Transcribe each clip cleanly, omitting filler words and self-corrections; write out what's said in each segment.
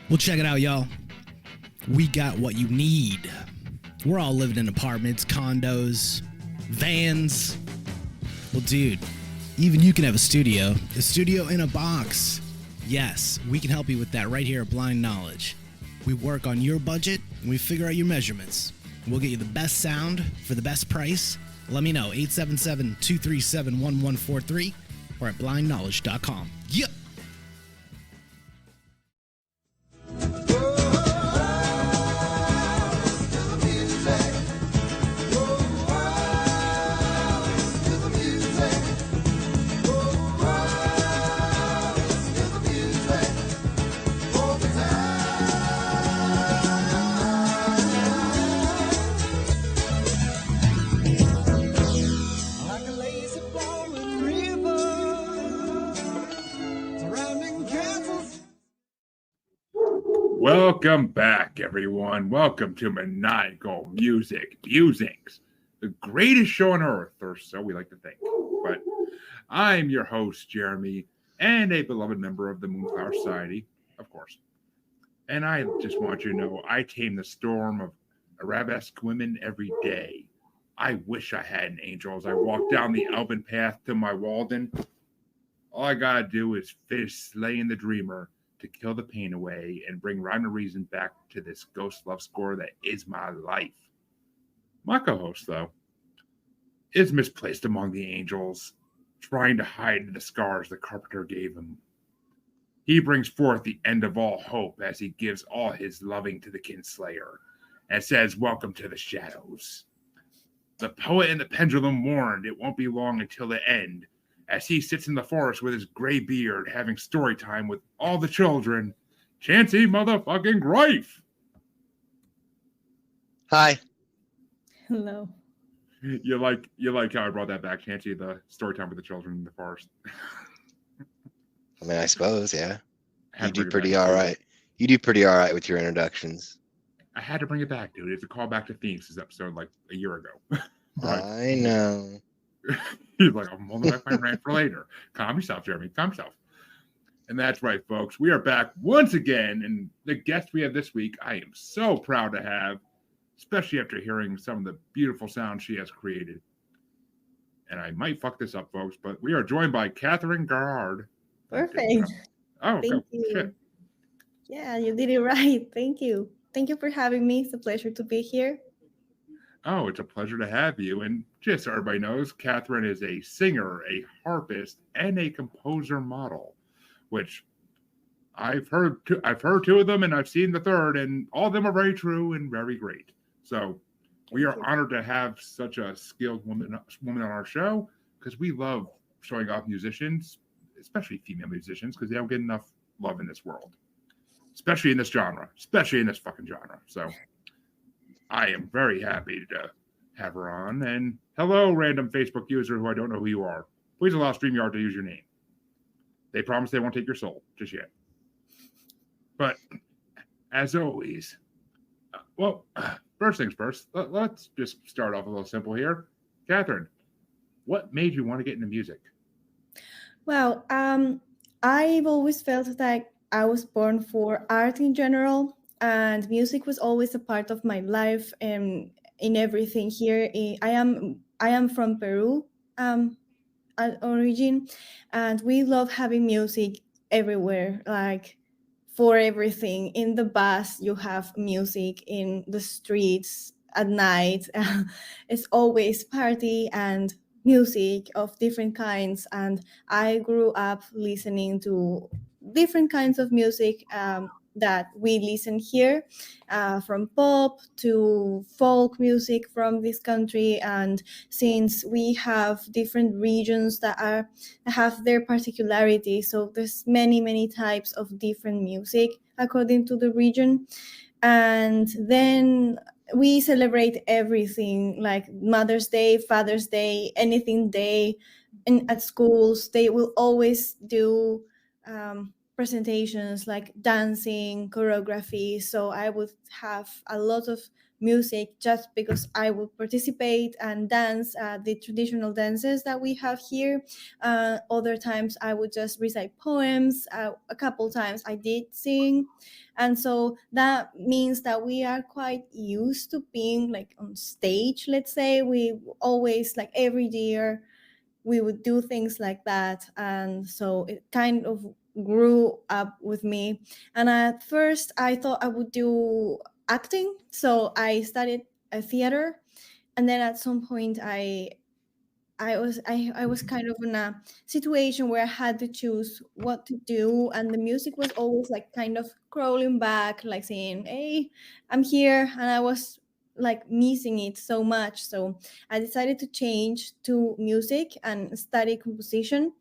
Well, check it out, y'all. We got what you need. We're all living in apartments, condos, vans. Well, dude, even you can have a studio in a box. Yes, we can help you with that right here at Blind Knowledge. We work on your budget and we figure out your measurements. We'll get you the best sound for the best price. Let me know, 877-237-1143 or at blindknowledge.com. Yep. Welcome back, everyone. Welcome to Maniacal Music Musings, the greatest show on earth, or so we like to think. But I'm your host, Jeremy, and a beloved member of the Moonflower Society, of course. And I just want you to know I tame the storm of arabesque women every day. I wish I had an angel as I walk down the elven path to my Walden. All I gotta do is finish slaying the dreamer to kill the pain away and bring rhyme and reason back to this ghost love score that is my life. My co-host, though, is misplaced among the angels, trying to hide the scars the carpenter gave him. He brings forth the end of all hope as he gives all his loving to the kinslayer and says, "Welcome to the shadows." The poet and the pendulum warned it won't be long until the end, as he sits in the forest with his gray beard, having story time with all the children, Chancy motherfucking Greif. Hi. Hello. You like how I brought that back, Chancy, the story time with the children in the forest. I mean, I suppose, yeah. You do You pretty all right with your introductions. I had to bring it back, dude. It's a callback to Phoenix's episode like a year ago. I know. He's like, I'm holding back my rant for later. Calm yourself, Jeremy. Calm yourself. And that's right, folks. We are back once again. And the guest we have this week, I am so proud to have, especially after hearing some of the beautiful sounds she has created. And I might fuck this up, folks, but we are joined by Catherine Gairard. Perfect. Oh, Thank you. Shit. Yeah, you did it right. Thank you. Thank you for having me. It's a pleasure to be here. Oh, it's a pleasure to have you. And just so everybody knows, Catherine is a singer, a harpist, and a composer model, which I've heard two of them, and I've seen the third, and all of them are very true and very great. So we are honored to have such a skilled woman on our show, because we love showing off musicians, especially female musicians, because they don't get enough love in this world, especially in this fucking genre. So I am very happy to have her on. And hello, random Facebook user who I don't know who you are. Please allow StreamYard to use your name. They promise they won't take your soul just yet. But as always, first things first, let's just start off a little simple here. Catherine, what made you want to get into music? Well, I've always felt like I was born for art in general. And music was always a part of my life and in everything here. I am from Peru at origin, and we love having music everywhere, like for everything. In the bus, you have music. In the streets at night, it's always party and music of different kinds. And I grew up listening to different kinds of music that we listen here, from pop to folk music from this country. And since we have different regions that have their particularity, so there's many types of different music according to the region. And then we celebrate everything, like Mother's Day, Father's Day, anything day. And at schools, they will always do presentations like dancing, choreography. So I would have a lot of music just because I would participate and dance the traditional dances that we have here. Other times I would just recite poems. A couple times I did sing. And so that means that we are quite used to being like on stage, let's say. We always, like every year, we would do things like that. And so it kind of grew up with me. And at first I thought I would do acting. So I studied a theater. And then at some point I was kind of in a situation where I had to choose what to do, and the music was always like kind of crawling back, like saying, "Hey, I'm here," and I was like missing it so much. So I decided to change to music and study composition.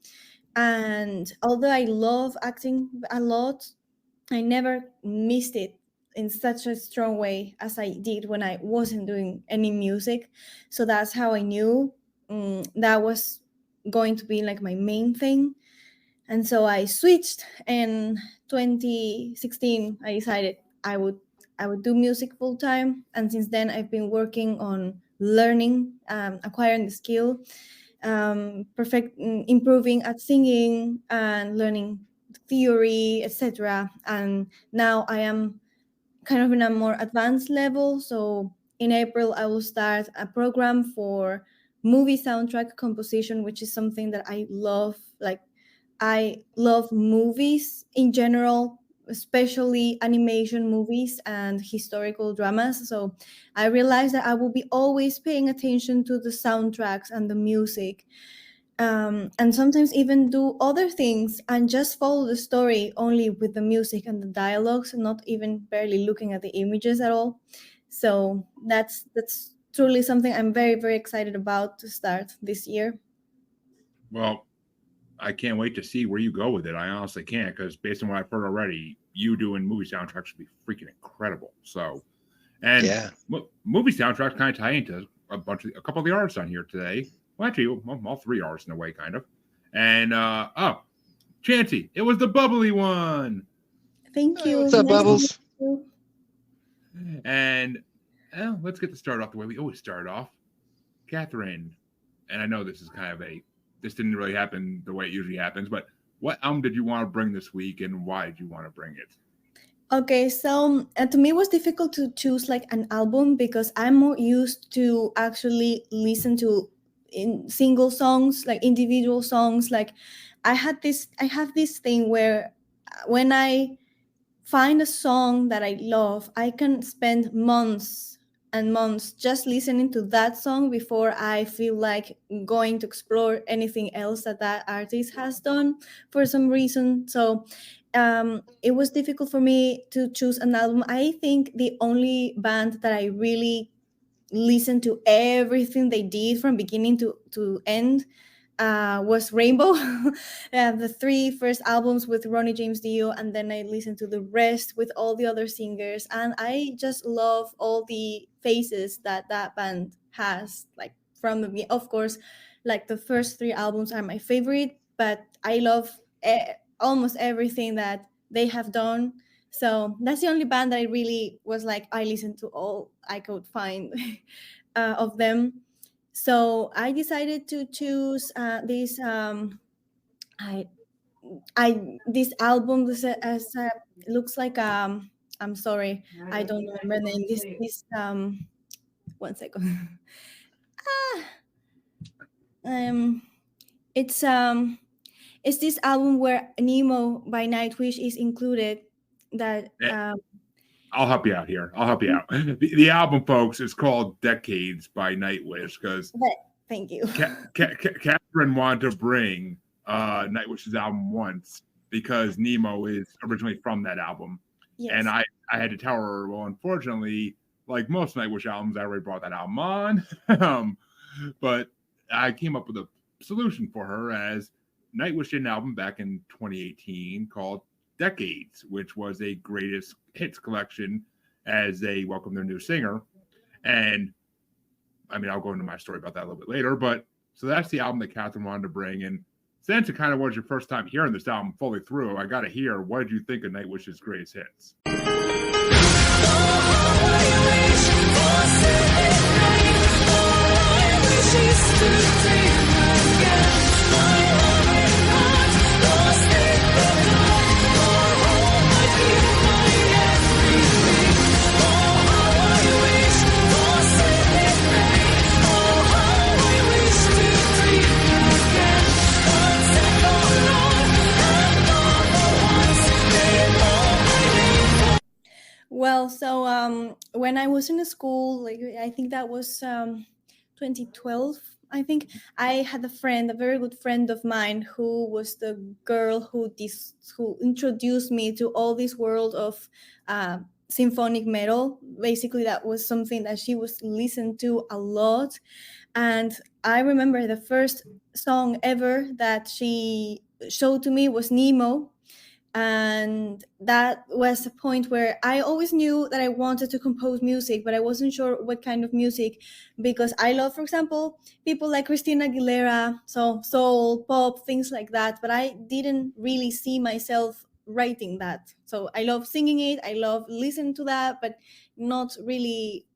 And although I love acting a lot, I never missed it in such a strong way as I did when I wasn't doing any music. So that's how I knew that was going to be like my main thing. And so I switched in 2016. I decided I would do music full time, and since then I've been working on learning, acquiring the skill, improving at singing and learning theory, etc. And now I am kind of in a more advanced level. So in April, I will start a program for movie soundtrack composition, which is something that I love. Like, I love movies in general, especially animation movies and historical dramas. So I realized that I will be always paying attention to the soundtracks and the music. And sometimes even do other things and just follow the story only with the music and the dialogues, and not even barely looking at the images at all. So that's truly something I'm very, very excited about to start this year. Well, I can't wait to see where you go with it. I honestly can't, because based on what I've heard already, you doing movie soundtracks would be freaking incredible. So, and Yeah. Movie soundtracks kind of tie into a couple of the artists on here today. Well, actually, all three artists in a way, kind of. And Chancy, it was the bubbly one. Thank you. What's up, Nice to Bubbles? meet you. And let's get to start off the way we always start off. Catherine, and I know this is kind of this didn't really happen the way it usually happens, but what album did you want to bring this week, and why did you want to bring it? Okay, so to me it was difficult to choose like an album, because I'm more used to actually listen to in single songs, like individual songs. Like I have this thing where when I find a song that I love, I can spend months and months just listening to that song before I feel like going to explore anything else that artist has done for some reason. So it was difficult for me to choose an album. I think the only band that I really listened to everything they did from beginning to end was Rainbow. The three first albums with Ronnie James Dio, and then I listened to the rest with all the other singers, and I just love all the faces that band has. Like from the, of course, like the first three albums are my favorite, but I love almost everything that they have done. So that's the only band that I really was like, I listened to all I could find of them. So I decided to choose this this album. This looks like I'm sorry, I don't remember the name. This 1 second. It's this album where Nemo by Nightwish is included. That I'll help you out here. The album, folks, is called Decades by Nightwish, because thank you. Catherine wanted to bring Nightwish's album once because Nemo is originally from that album. Yes. And I had to tell her, well, unfortunately, like most Nightwish albums, I already brought that album on. But I came up with a solution for her, as Nightwish did an album back in 2018 called Decades, which was a greatest hits collection as they welcomed their new singer. And I mean, I'll go into my story about that a little bit later, but so that's the album that Catherine wanted to bring. And since it kind of was your first time hearing this album fully through, I got to hear, what did you think of Nightwish's greatest hits? Well, so when I was in school, like I think that was 2012. I think I had a friend, a very good friend of mine, who was the girl who introduced me to all this world of symphonic metal. Basically, that was something that she was listened to a lot, and I remember the first song ever that she showed to me was Nemo, and that was a point where I always knew that I wanted to compose music, but I wasn't sure what kind of music, because I love, for example, people like Christina Aguilera, so soul, pop, things like that, but I didn't really see myself writing that. So I love singing it, I love listening to that, but not really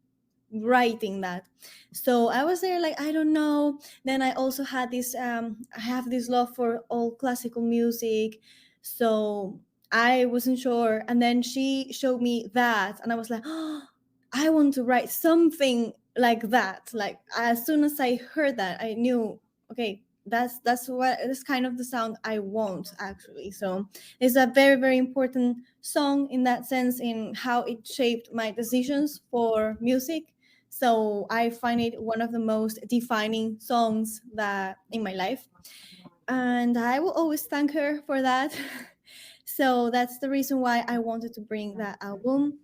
writing that. So I was there like, I don't know. Then I also had this I have this love for all classical music, so I wasn't sure. And then she showed me that, and I was like, oh, I want to write something like that. Like as soon as I heard that, I knew, okay, that's kind of the sound I want, actually. So it's a very, very important song in that sense, in how it shaped my decisions for music. So I find it one of the most defining songs that in my life, and I will always thank her for that. So that's the reason why I wanted to bring that album.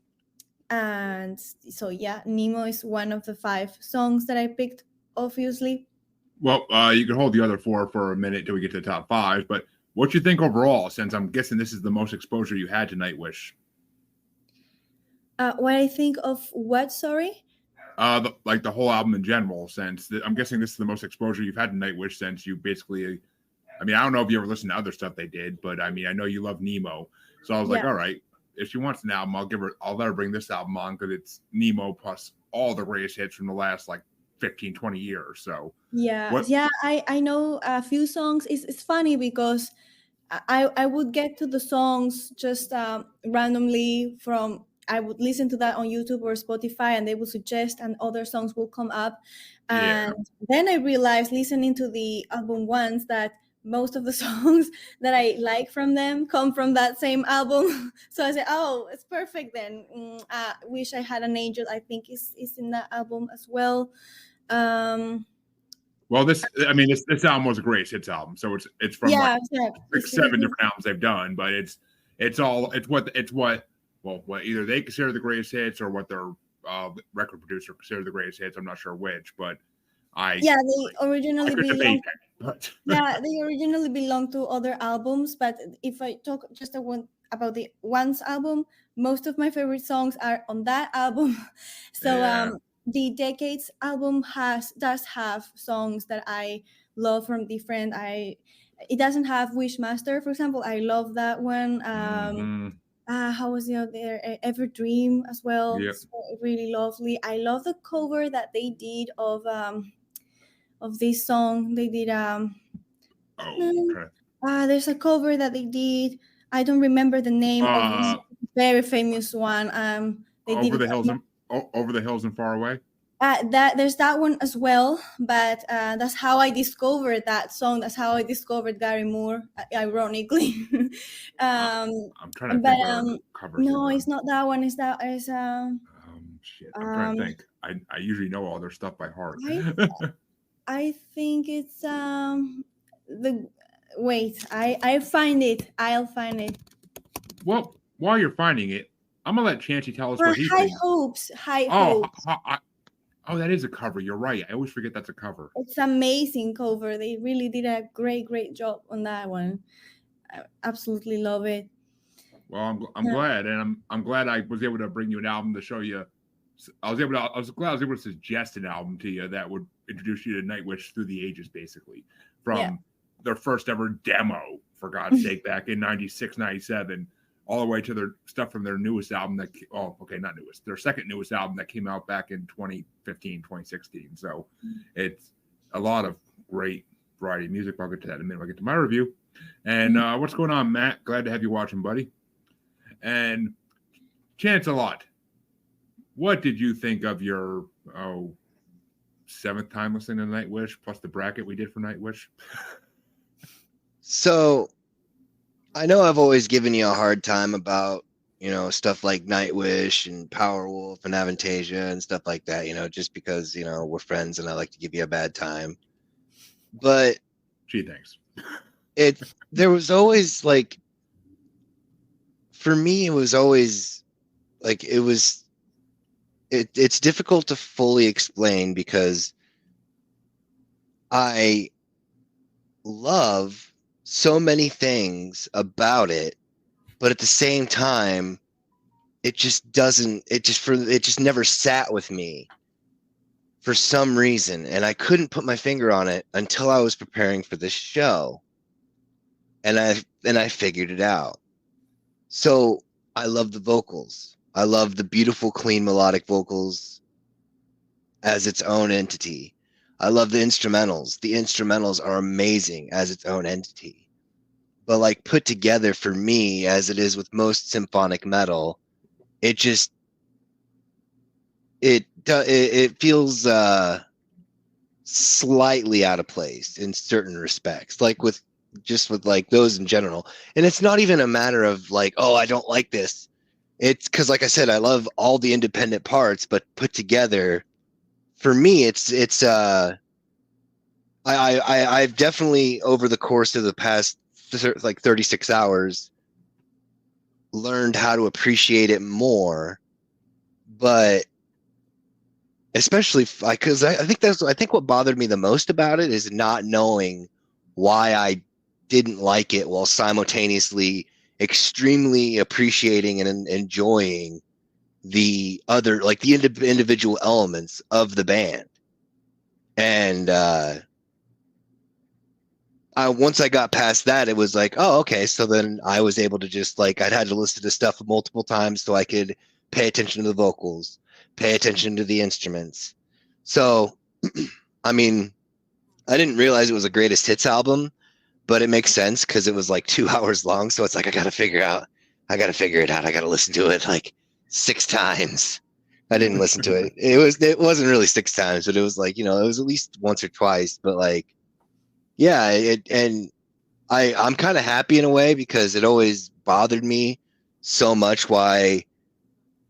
And so yeah, Nemo is one of the 5 songs that I picked, obviously. Well, you can hold the other 4 for a minute till we get to the top 5. But what you think overall, since I'm guessing this is the most exposure you had to Nightwish? What I think of what? Sorry. Like the whole album in general. Since I'm guessing this is the most exposure you've had to Nightwish since you basically. I mean, I don't know if you ever listened to other stuff they did, but I mean, I know you love Nemo, so I was like, all right, if she wants an album, I'll let her bring this album on, because it's Nemo plus all the greatest hits from the last like 15, 20 years. So I know a few songs. It's funny because I would get to the songs just randomly from. I would listen to that on YouTube or Spotify, and they would suggest, and other songs will come up. And then I realized, listening to the album once, that most of the songs that I like from them come from that same album. So I said, oh, it's perfect then. Wish I Had an Angel, I think is in that album as well. Well, this album was a greatest hits album, so it's from 7 different albums they've done, but it's what either they consider the greatest hits or what their record producer consider the greatest hits. I'm not sure which, but they originally belonged to other albums. But if I talk just about the Once album, most of my favorite songs are on that album. So the Decades album does have songs that I love from different. It doesn't have Wishmaster, for example. I love that one. How was the other? Ever Dream as well. Yep. It's really lovely. I love the cover that they did of this song. They did there's a cover that they did. I don't remember the name of this very famous one. They Over did Over the Hills and Far Away. There's that one as well, but that's how I discovered that song. That's how I discovered Gary Moore, ironically. I'm trying to think. No, it's not that one. Shit. I'm trying to think. I usually know all their stuff by heart. I think it's I find it. I'll find it. Well, while you're finding it, I'm gonna let Chancy tell us what he thinks. High Hopes. Oh, that is a cover. You're right. I always forget that's a cover. It's amazing cover. They really did a great job on that one. I absolutely love it. Well, I'm glad, and I'm glad I was able to bring you an album to show you. I was glad I was able to suggest an album to you that would introduce you to Nightwish through the ages, basically, from their first ever demo, for God's sake, back in 96, 97, all the way to their stuff from their newest album not newest, their second newest album that came out back in 2015, 2016. So it's a lot of great variety of music. I'll get to that in a minute. I'll get to my review. And what's going on, Matt? Glad to have you watching, buddy. And Chance-a-Lot, what did you think of your seventh time listening to Nightwish plus the bracket we did for Nightwish? So I know I've always given you a hard time about, stuff like Nightwish and Powerwolf and Avantasia and stuff like that, just because, we're friends and I like to give you a bad time. But gee, thanks. There was always like, for me, it was always like, it's difficult to fully explain because I love so many things about it, but at the same time, it just never sat with me for some reason, and I couldn't put my finger on it until I was preparing for this show, and I figured it out. So I love the vocals. I love the beautiful, clean, melodic vocals as its own entity. I love the instrumentals. The instrumentals are amazing as its own entity. But like put together for me, as it is with most symphonic metal, it feels slightly out of place in certain respects, like with like those in general. And it's not even a matter of like, oh, I don't like this. It's because, like I said, I love all the independent parts, but put together, for me, I've definitely, over the course of the past like 36 hours, learned how to appreciate it more. But especially because I think what bothered me the most about it is not knowing why I didn't like it, while simultaneously extremely appreciating and enjoying the other, like the individual elements of the band. And once I got past that, it was like, oh, okay. So then I was able to just like, I'd had to listen to stuff multiple times so I could pay attention to the vocals, pay attention to the instruments. So, I mean, I didn't realize it was a greatest hits album, but it makes sense because it was like 2 hours long. So it's like, I got to figure it out. I got to listen to it like 6 times. I didn't listen to it. It wasn't really 6 times, but it was like, it was at least once or twice, but like, yeah. I'm kind of happy in a way because it always bothered me so much why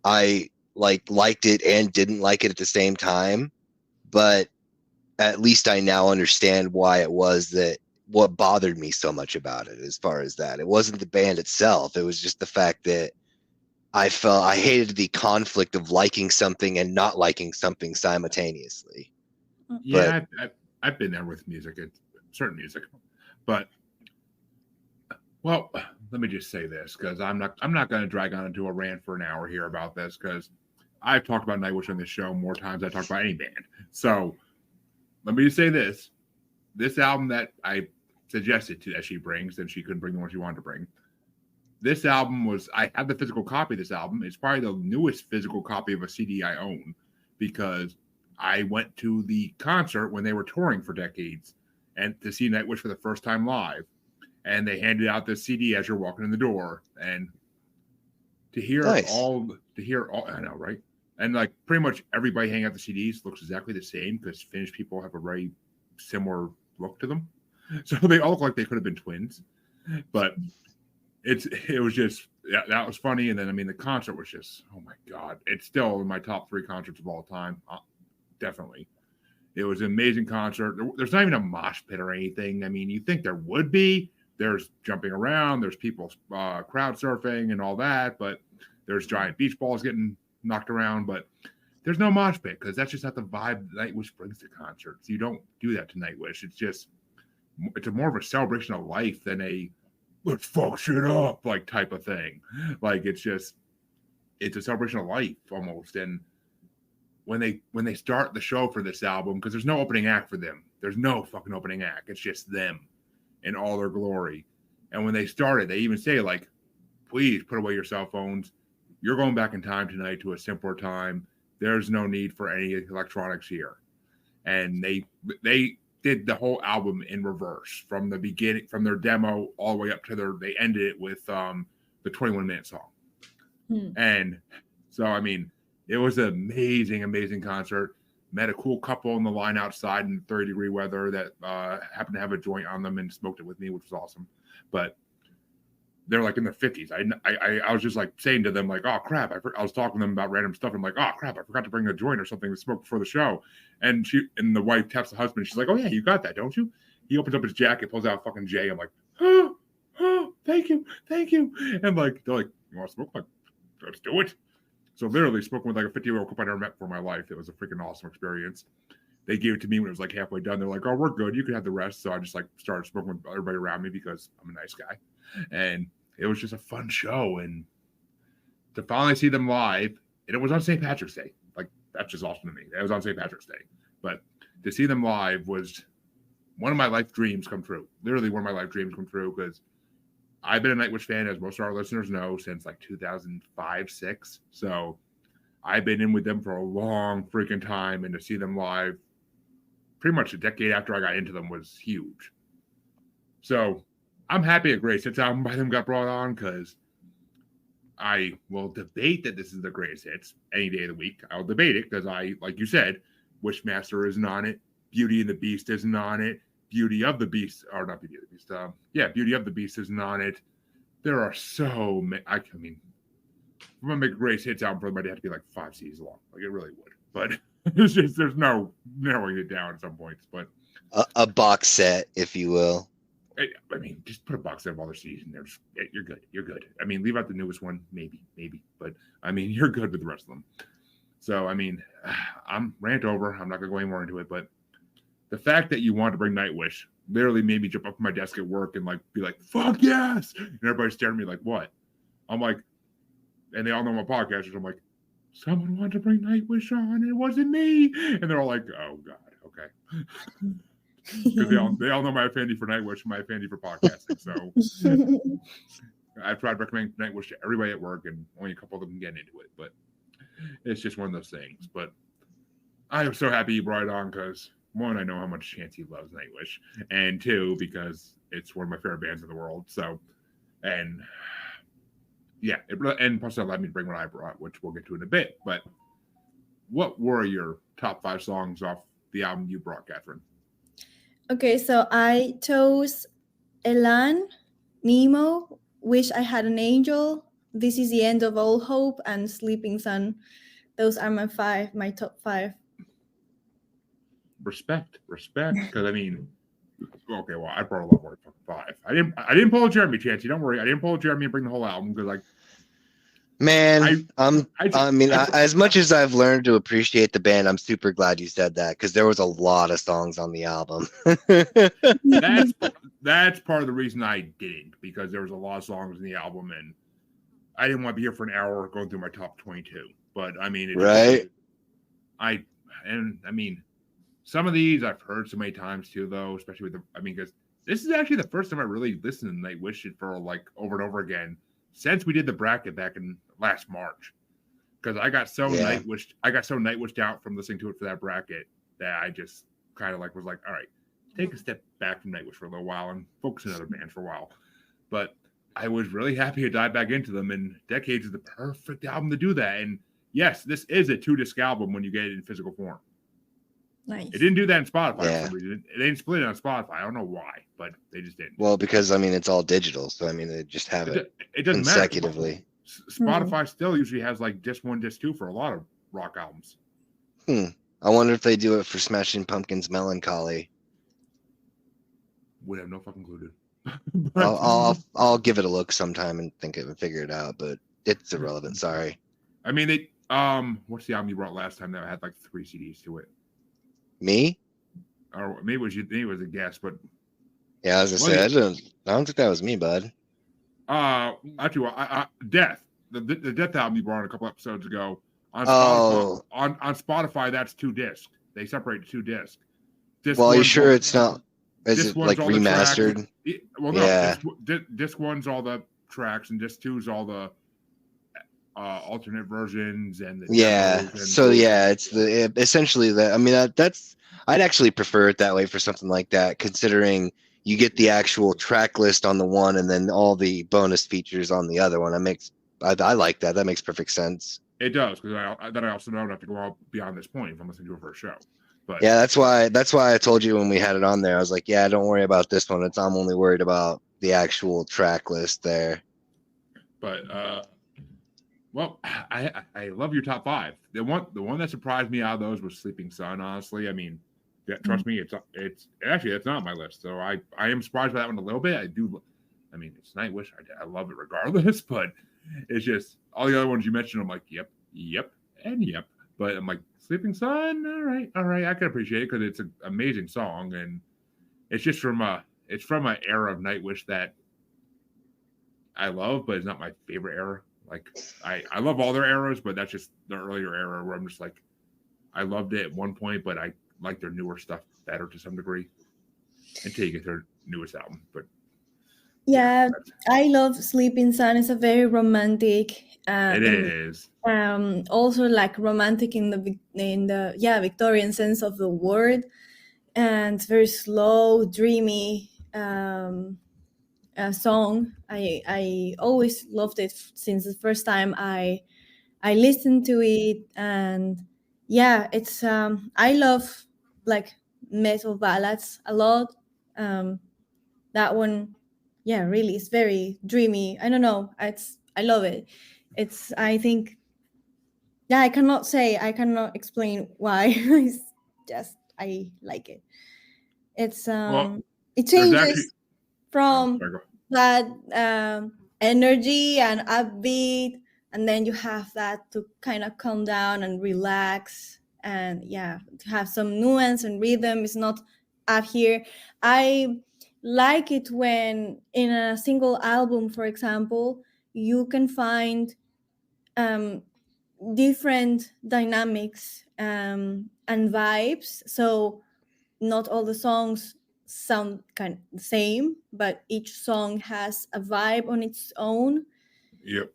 I liked it and didn't like it at the same time. But at least I now understand why it was what bothered me so much about it. As far as that, it wasn't the band itself. It was just the fact that I hated the conflict of liking something and not liking something simultaneously. Yeah, I've been there with music, certain music, but well, let me just say this, because I'm not going to drag on into a rant for an hour here about this, because I've talked about Nightwish on this show more times than I talked about any band. So let me just say this album that I suggested that she brings, and she couldn't bring the one she wanted to bring. This album I have the physical copy of this album. It's probably the newest physical copy of a CD I own, because I went to the concert when they were touring for decades and to see Nightwish for the first time live. And they handed out this CD as you're walking in the door. And to hear all, I know, right? And like pretty much everybody hanging out the CDs looks exactly the same, because Finnish people have a very similar look to them. So they all look like they could have been twins. But it was just, that was funny. And then, I mean, the concert was just, oh my God. It's still in my top 3 concerts of all time. Definitely. It was an amazing concert. There's not even a mosh pit or anything. I mean, you think there would be. There's jumping around. There's people crowd surfing and all that. But there's giant beach balls getting knocked around. But there's no mosh pit, because that's just not the vibe Nightwish brings to concerts. You don't do that to Nightwish. It's more of a celebration of life than a let's fuck shit up like type of thing. Like it's a celebration of life almost. And when they start the show for this album, because there's no opening act for them. There's no fucking opening act. It's just them in all their glory. And when they started, they even say like, please put away your cell phones. You're going back in time tonight to a simpler time. There's no need for any electronics here. And they did the whole album in reverse from the beginning, from their demo all the way up to they ended it with the 21-minute song. And so, I mean, it was an amazing concert. Met a cool couple in the line outside in 30-degree weather that happened to have a joint on them and smoked it with me, which was awesome. But they're like in their 50s. I was just like saying to them, like, oh crap, I was talking to them about random stuff. I'm like, oh crap, I forgot to bring a joint or something to smoke before the show. And the wife taps the husband. She's like, oh yeah, you got that, don't you? He opens up his jacket, pulls out a fucking J. I'm like, oh, thank you. And like, they're like, you want to smoke? I'm like, let's do it. So literally spoken with like a 50-year-old couple I never met before in my life. It was a freaking awesome experience. They gave it to me when it was like halfway done. They're like, oh, we're good. You can have the rest. So I just like started smoking with everybody around me because I'm a nice guy. And it was just a fun show. And to finally see them live, and it was on St. Patrick's Day. Like, that's just awesome to me. It was on St. Patrick's Day. But to see them live was one of my life dreams come true. Literally one of my life dreams come true because I've been a Nightwish fan, as most of our listeners know, since like 2005-06. So I've been in with them for a long freaking time. And to see them live pretty much a decade after I got into them was huge. So I'm happy a Greatest Hits album by them got brought on because I will debate that this is the greatest hits any day of the week. I'll debate it because like you said, Wishmaster isn't on it. Beauty and the Beast isn't on it. Beauty of the Beast, or not Beauty of the Beast. Beauty of the Beast isn't on it. There are so many. I mean, if I'm gonna make a Greatest Hits album for them, it'd have to be like 5 CDs long. Like it really would. But it's just there's no narrowing it down at some points. But a box set, if you will. I mean, just put a box set of all their CDs in there. You're good. You're good. I mean, leave out the newest one, maybe. But I mean, you're good with the rest of them. So I mean, I'm rant over. I'm not gonna go any more into it, but the fact that you want to bring Nightwish literally made me jump up from my desk at work and like be like, fuck yes. And everybody's staring at me like, what? I'm like, and they all know my podcasters. I'm like, someone wanted to bring Nightwish on. It wasn't me. And they're all like, oh God, okay. Because they all know my affinity for Nightwish and my affinity for podcasting. So I've tried to recommend Nightwish to everybody at work and only a couple of them can get into it. But it's just one of those things. But I am so happy you brought it on because one, I know how much Chancy loves Nightwish, and two, because it's one of my favorite bands in the world. So, and yeah, and plus it allowed me to bring what I brought, which we'll get to in a bit. But what were your top 5 songs off the album you brought, Catherine? Okay, so I chose Elan, Nemo, Wish I Had an Angel, This Is the End of All Hope, and Sleeping Sun. Those are my top 5. Respect, because I mean, okay, well, I brought a lot more than 5. I didn't pull a Jeremy, Chancy. Don't worry, I didn't pull a Jeremy and bring the whole album because like, man, as much as I've learned to appreciate the band, I'm super glad you said that because there was a lot of songs on the album. that's part of the reason I didn't, because there was a lot of songs in the album and I didn't want to be here for an hour going through my top 22. But I mean, some of these I've heard so many times too, though, especially with because this is actually the first time I really listened to Nightwish for like over and over again since we did the bracket back in last March. Because I got so Nightwished out from listening to it for that bracket that I just kind of like was like, all right, take a step back from Nightwish for a little while and focus on other bands for a while. But I was really happy to dive back into them, and Decades is the perfect album to do that. And yes, this is a 2-disc album when you get it in physical form. Nice. It didn't do that in Spotify for some reason. It didn't split it on Spotify. I don't know why, but they just didn't. Well, because it's all digital, so they just have it doesn't consecutively. Matter. Spotify still usually has like disc 1, disc 2 for a lot of rock albums. I wonder if they do it for Smashing Pumpkins' Melancholy. Would have no fucking clue, dude. I'll give it a look sometime and figure it out, but it's irrelevant. Sorry. I mean, what's the album you brought last time that had like 3 CDs to it? Me? Or maybe it was you. Maybe it was a guess, but yeah, I was gonna say I don't think that was me, bud. Actually, Death, the Death album you brought on a couple episodes ago on Spotify. On Spotify, that's 2 discs. They separate 2 discs. Well, are you sure it's not? Is it like remastered? Well, no. Yeah. Disc 1's all the tracks, and disc 2 is all the alternate versions and the Yeah. demos and So yeah, it's essentially that. I mean, that's I'd actually prefer it that way for something like that, considering you get the actual track list on the one and then all the bonus features on the other one. I like that. That makes perfect sense. It does, because I also don't have to go out beyond this point if I'm listening to it for a show. But yeah, that's why I told you when we had it on there. I was like, yeah, don't worry about this one. I'm only worried about the actual track list there. But well, I love your top 5. The one that surprised me out of those was Sleeping Sun. Honestly, I mean, trust me, it's actually that's not on my list. So I am surprised by that one a little bit. I mean, it's Nightwish. I love it regardless, but it's just all the other ones you mentioned. I'm like, yep, and yep. But I'm like, Sleeping Sun. All right. I can appreciate it because it's an amazing song, and it's just from an era of Nightwish that I love, but it's not my favorite era. Like I love all their eras, but that's just the earlier era where I'm just like, I loved it at one point, but I like their newer stuff better to some degree until you get their newest album. But yeah, I love Sleeping Sun. It's a very romantic. It is. Also like romantic in the Victorian sense of the word, and very slow, dreamy song. I always loved it since the first time I listened to it, and yeah, it's I love like metal ballads a lot. That one, yeah, really, it's very dreamy. I don't know, I love it. I think, yeah, I cannot explain why. It's just I like it. It's it changes from that energy and upbeat, and then you have that to kind of calm down and relax, and yeah, to have some nuance and rhythm. It's not up here. I like it when in a single album, for example, you can find different dynamics and vibes. So not all the songs sound kind of the same, but each song has a vibe on its own. Yep.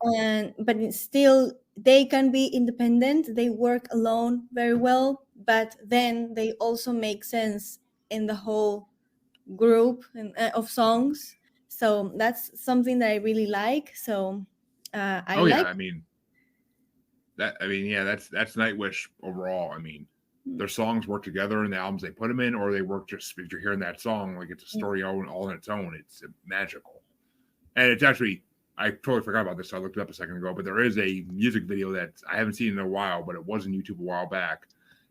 But it's still, they can be independent. They work alone very well, but then they also make sense in the whole group of songs. So that's something that I really like. So I mean, that's Nightwish overall. I mean, their songs work together in the albums they put them in, or they work just if you're hearing that song like it's a story all on its own. It's magical, and it's actually, I totally forgot about this. So I looked it up a second ago, but there is a music video that I haven't seen in a while, but it was on YouTube a while back.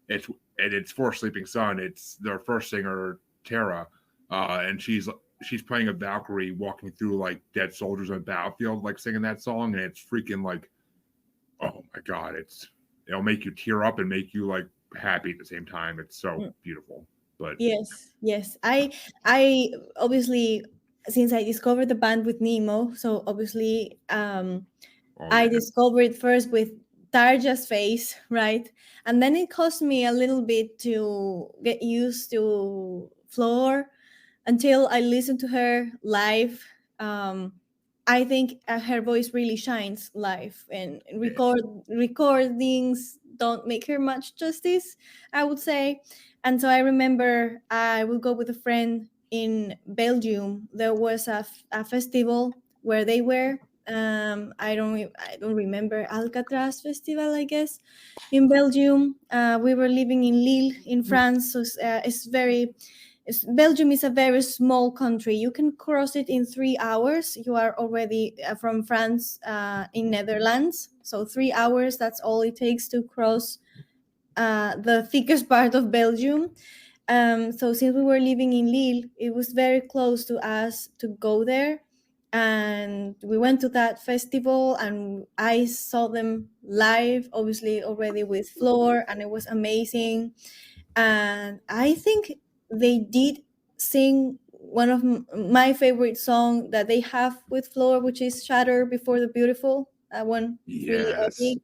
It's for Sleeping Sun. It's their first singer, Tara, and she's playing a Valkyrie walking through like dead soldiers on a battlefield, like singing that song, and it's freaking like, oh my god, it'll make you tear up and make you like happy at the same time. It's so beautiful. But yes, I obviously, since I discovered the band with Nemo, so obviously I discovered first with Tarja's face, right? And then it cost me a little bit to get used to Floor until I listened to her live. I think her voice really shines live, and recordings don't make her much justice, I would say. And so I remember I would go with a friend in Belgium. There was a festival where they were. I don't remember, Alcatraz Festival, I guess, in Belgium. We were living in Lille in France, so Belgium is a very small country. You can cross it in 3 hours. You are already from France in Netherlands. So 3 hours, that's all it takes to cross the thickest part of Belgium. So since we were living in Lille, it was very close to us to go there. And we went to that festival and I saw them live, obviously already with Floor, and it was amazing. And I think they did sing one of my favorite song that they have with Floor, which is Shatter Before the Beautiful. That one is really epic.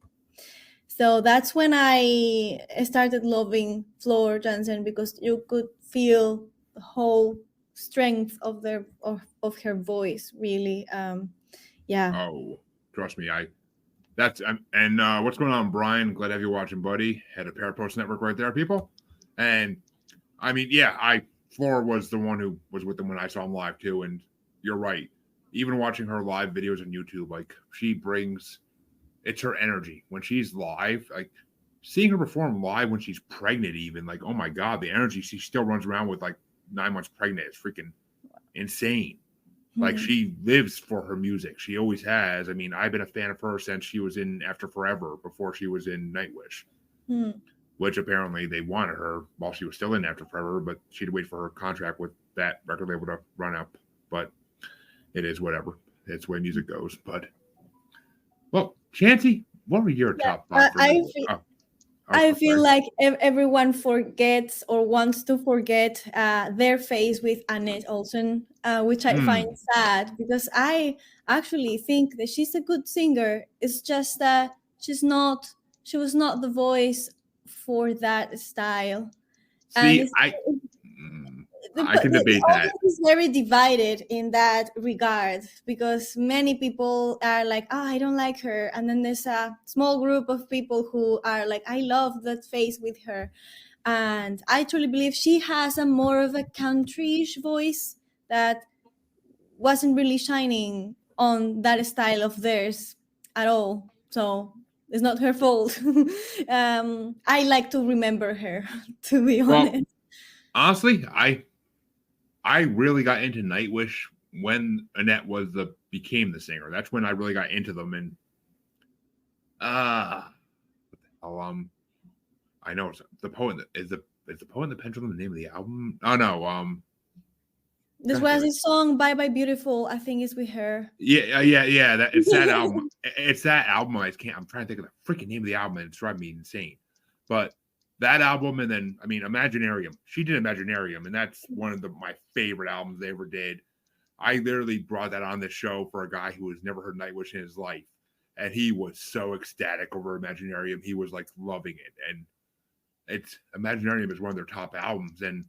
So that's when I started loving Floor Jansen, because you could feel the whole strength of her voice, really. Yeah. Oh, trust me, that's and what's going on, Brian? Glad to have you watching, buddy. Head of Parapost Network right there, people. And I mean, yeah, Flora was the one who was with them when I saw him live too. And you're right. Even watching her live videos on YouTube, like she brings, it's her energy when she's live. Like seeing her perform live when she's pregnant, even like, oh my god, the energy she still runs around with like 9 months pregnant is freaking insane. Like she lives for her music. She always has. I mean, I've been a fan of her since she was in After Forever, before she was in Nightwish, which apparently they wanted her while she was still in After Forever, but she had to wait for her contract with that record label to run up. But it is whatever. It's the way music goes. But well, Chancy, what were your top five? I feel like everyone forgets or wants to forget their face with Annette Olsen, which I find sad because I actually think that she's a good singer. It's just that she was not the voice for that style. See, I can debate that. It's very divided in that regard because many people are like, oh, I don't like her. And then there's a small group of people who are like, I love that face with her. And I truly believe she has a more of a countryish voice that wasn't really shining on that style of theirs at all. So it's not her fault. I like to remember her, to be honest. Honestly, I really got into Nightwish when Annette became the singer. That's when I really got into them. And I know it's the poet. Is the Poet and the Pendulum the name of the album? Oh no, this was his song "Bye Bye Beautiful." I think it's with her. Yeah. It's that album. It's that album. I'm trying to think of the freaking name of the album, and it's driving me insane. But that album, and then I mean Imaginarium. She did Imaginarium, and that's one of my favorite albums they ever did. I literally brought that on the show for a guy who has never heard Nightwish in his life, and he was so ecstatic over Imaginarium. He was like loving it, and Imaginarium is one of their top albums. And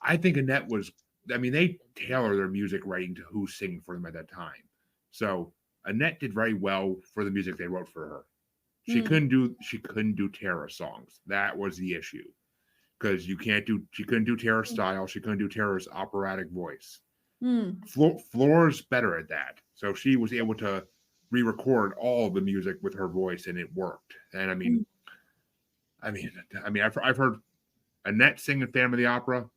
I think Annette was. I mean, they tailor their music writing to who's singing for them at that time. So Annette did very well for the music they wrote for her. She couldn't do Tara songs. That was the issue. Because she couldn't do Tara's style. She couldn't do Tara's operatic voice. Flora's better at that. So she was able to re-record all the music with her voice, and it worked. And I mean, I've heard Annette sing in Phantom of the Opera.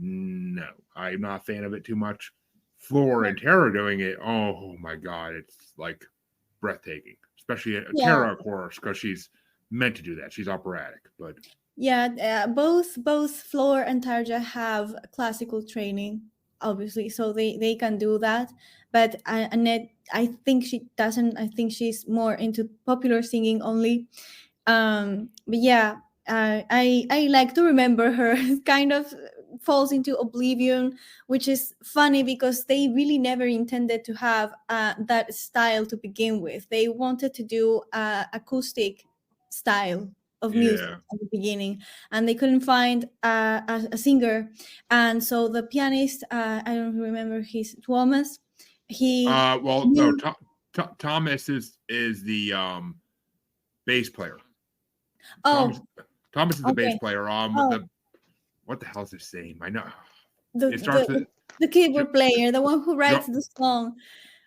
No, I'm not a fan of it too much. Flora and Tara doing it, oh my god, it's like breathtaking. Especially Tara, of course, because she's meant to do that. She's operatic, but both Flora and Tarja have classical training, obviously, so they can do that. But Annette, I think she doesn't. I think she's more into popular singing only. But yeah, I like to remember her. Kind of falls into oblivion, which is funny because they really never intended to have that style to begin with. They wanted to do acoustic style of music at the beginning, and they couldn't find a singer. And so the pianist, I don't remember his Thomas. Thomas is the bass player. Thomas is the bass player. What the hell is his name? I know. The keyboard player, the one who writes the song.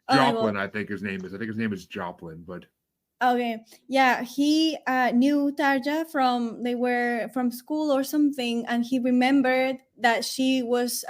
Joplin, I think his name is. I think his name is Joplin, but okay. Yeah, he knew Tarja they were from school or something, and he remembered that she was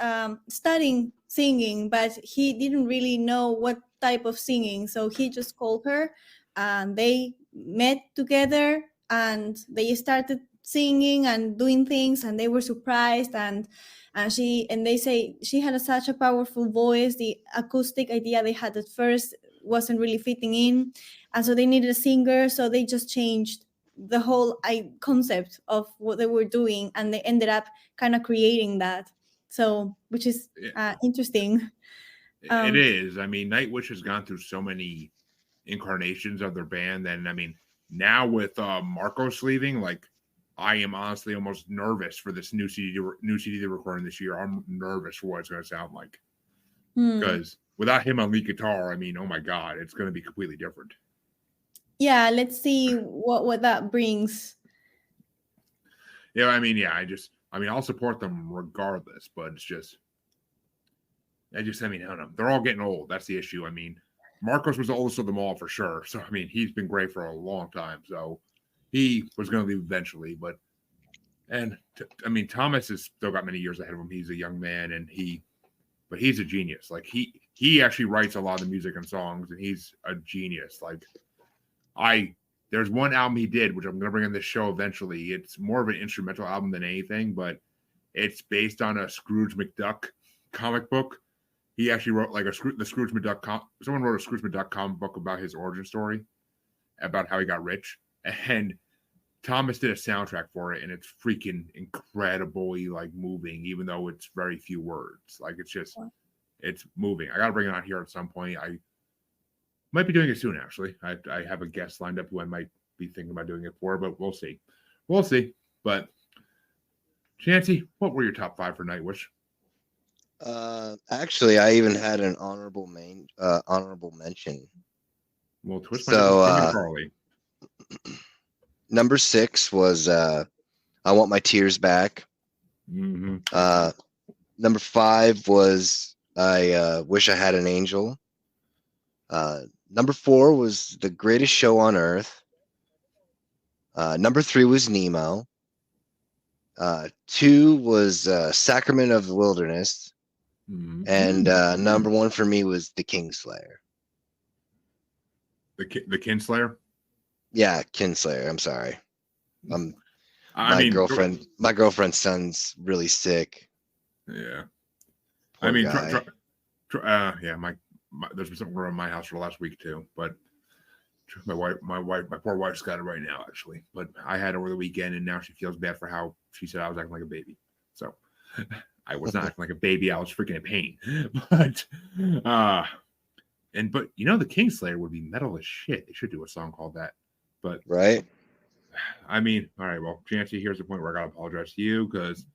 studying singing, but he didn't really know what type of singing. So he just called her, and they met together, and they started singing and doing things, and they were surprised, and they say she had such a powerful voice. The acoustic idea they had at first wasn't really fitting in, and so they needed a singer, so they just changed the whole concept of what they were doing, and they ended up kind of creating that, so which is interesting. It is. I mean, Nightwish has gone through so many incarnations of their band, and I mean, now with Marcos leaving, like, I am honestly almost nervous for this new CD they're recording this year. I'm nervous for what it's going to sound like, because without him on lead guitar, I mean, oh my God, it's going to be completely different. Yeah, let's see what that brings. Yeah, I mean, I'll support them regardless, but it's just, I don't know. They're all getting old. That's the issue. I mean, Marcos was the oldest of them all for sure. So, I mean, he's been great for a long time. So, he was going to leave eventually. But Thomas has still got many years ahead of him. He's a young man, and he's a genius. Like, he actually writes a lot of the music and songs, and he's a genius. Like, there's one album he did, which I'm going to bring in this show eventually. It's more of an instrumental album than anything, but it's based on a Scrooge McDuck comic book. He actually wrote like the Scrooge McDuck. Someone wrote a Scrooge McDuck comic book about his origin story, about how he got rich, and Thomas did a soundtrack for it, and it's freaking incredibly like moving, even though it's very few words. Like it's moving. I got to bring it on here at some point. I might be doing it soon, actually. I have a guest lined up who I might be thinking about doing it for, but we'll see. We'll see. But Chancy, what were your top 5 for Nightwish? Actually, I even had an honorable mention. Well, twist my Charlie. Number 6 was I Want My Tears Back. Mm-hmm. Number 5 was I Wish I Had an Angel. Number 4 was The Greatest Show on Earth. Number 3 was Nemo. 2 was Sacrament of the Wilderness. Mm-hmm. And number 1 for me was The Kingslayer. The Kinslayer? Yeah, Kinslayer. I'm sorry. My girlfriend's son's really sick. Yeah. Poor I mean, guy. there's been something around my house for the last week too, but my poor wife's got it right now, actually. But I had her over the weekend, and now she feels bad for how she said I was acting like a baby. So I was not acting like a baby. I was freaking in pain. But the Kingslayer would be metal as shit. They should do a song called that. But right. I mean, all right. Well, Chancy, here's the point where I gotta apologize to you because,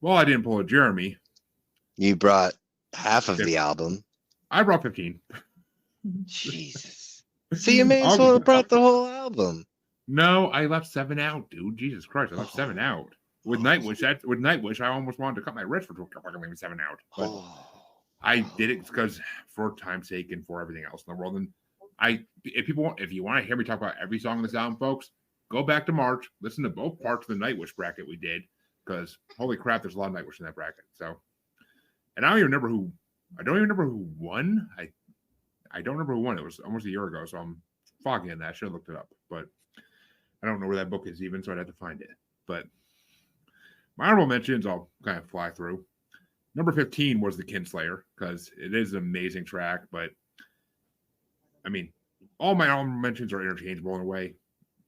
well, I didn't pull a Jeremy. You brought half of the album. I brought 15. Jesus. So you may as well have brought the whole album. No, I left 7 out, dude. Jesus Christ, I left 7 out. With Nightwish, I almost wanted to cut my wrist for fucking leaving 7 out. But I did it because for time's sake and for everything else in the world. And if you want to hear me talk about every song on this album, folks, go back to March, listen to both parts of the Nightwish bracket we did, because holy crap, there's a lot of Nightwish in that bracket. So, and I don't even remember who won. I don't remember who won. It was almost a year ago, so I'm foggy on that. I should have looked it up, but I don't know where that book is even, so I'd have to find it. But my honorable mentions, I'll kind of fly through. Number 15 was the Kinslayer, because it is an amazing track, but I mean, all my honorable mentions are interchangeable in a way.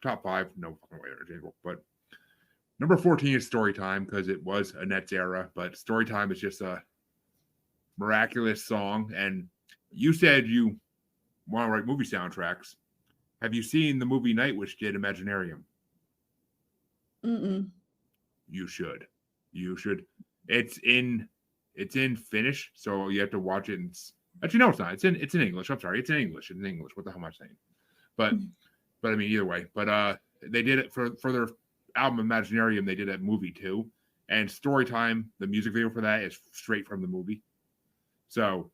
Top 5, no fucking way interchangeable. But number 14 is Storytime, because it was Annette's era, but Storytime is just a miraculous song. And you said you want to write movie soundtracks. Have you seen the movie Nightwish did, Imaginarium? Mm-mm. You should. It's in Finnish, so you have to watch it. Actually, no, it's not. It's in English. I'm sorry. It's in English. What the hell am I saying? But I mean, either way. But they did it for their album Imaginarium. They did that movie too. And Storytime, the music video for that is straight from the movie. So,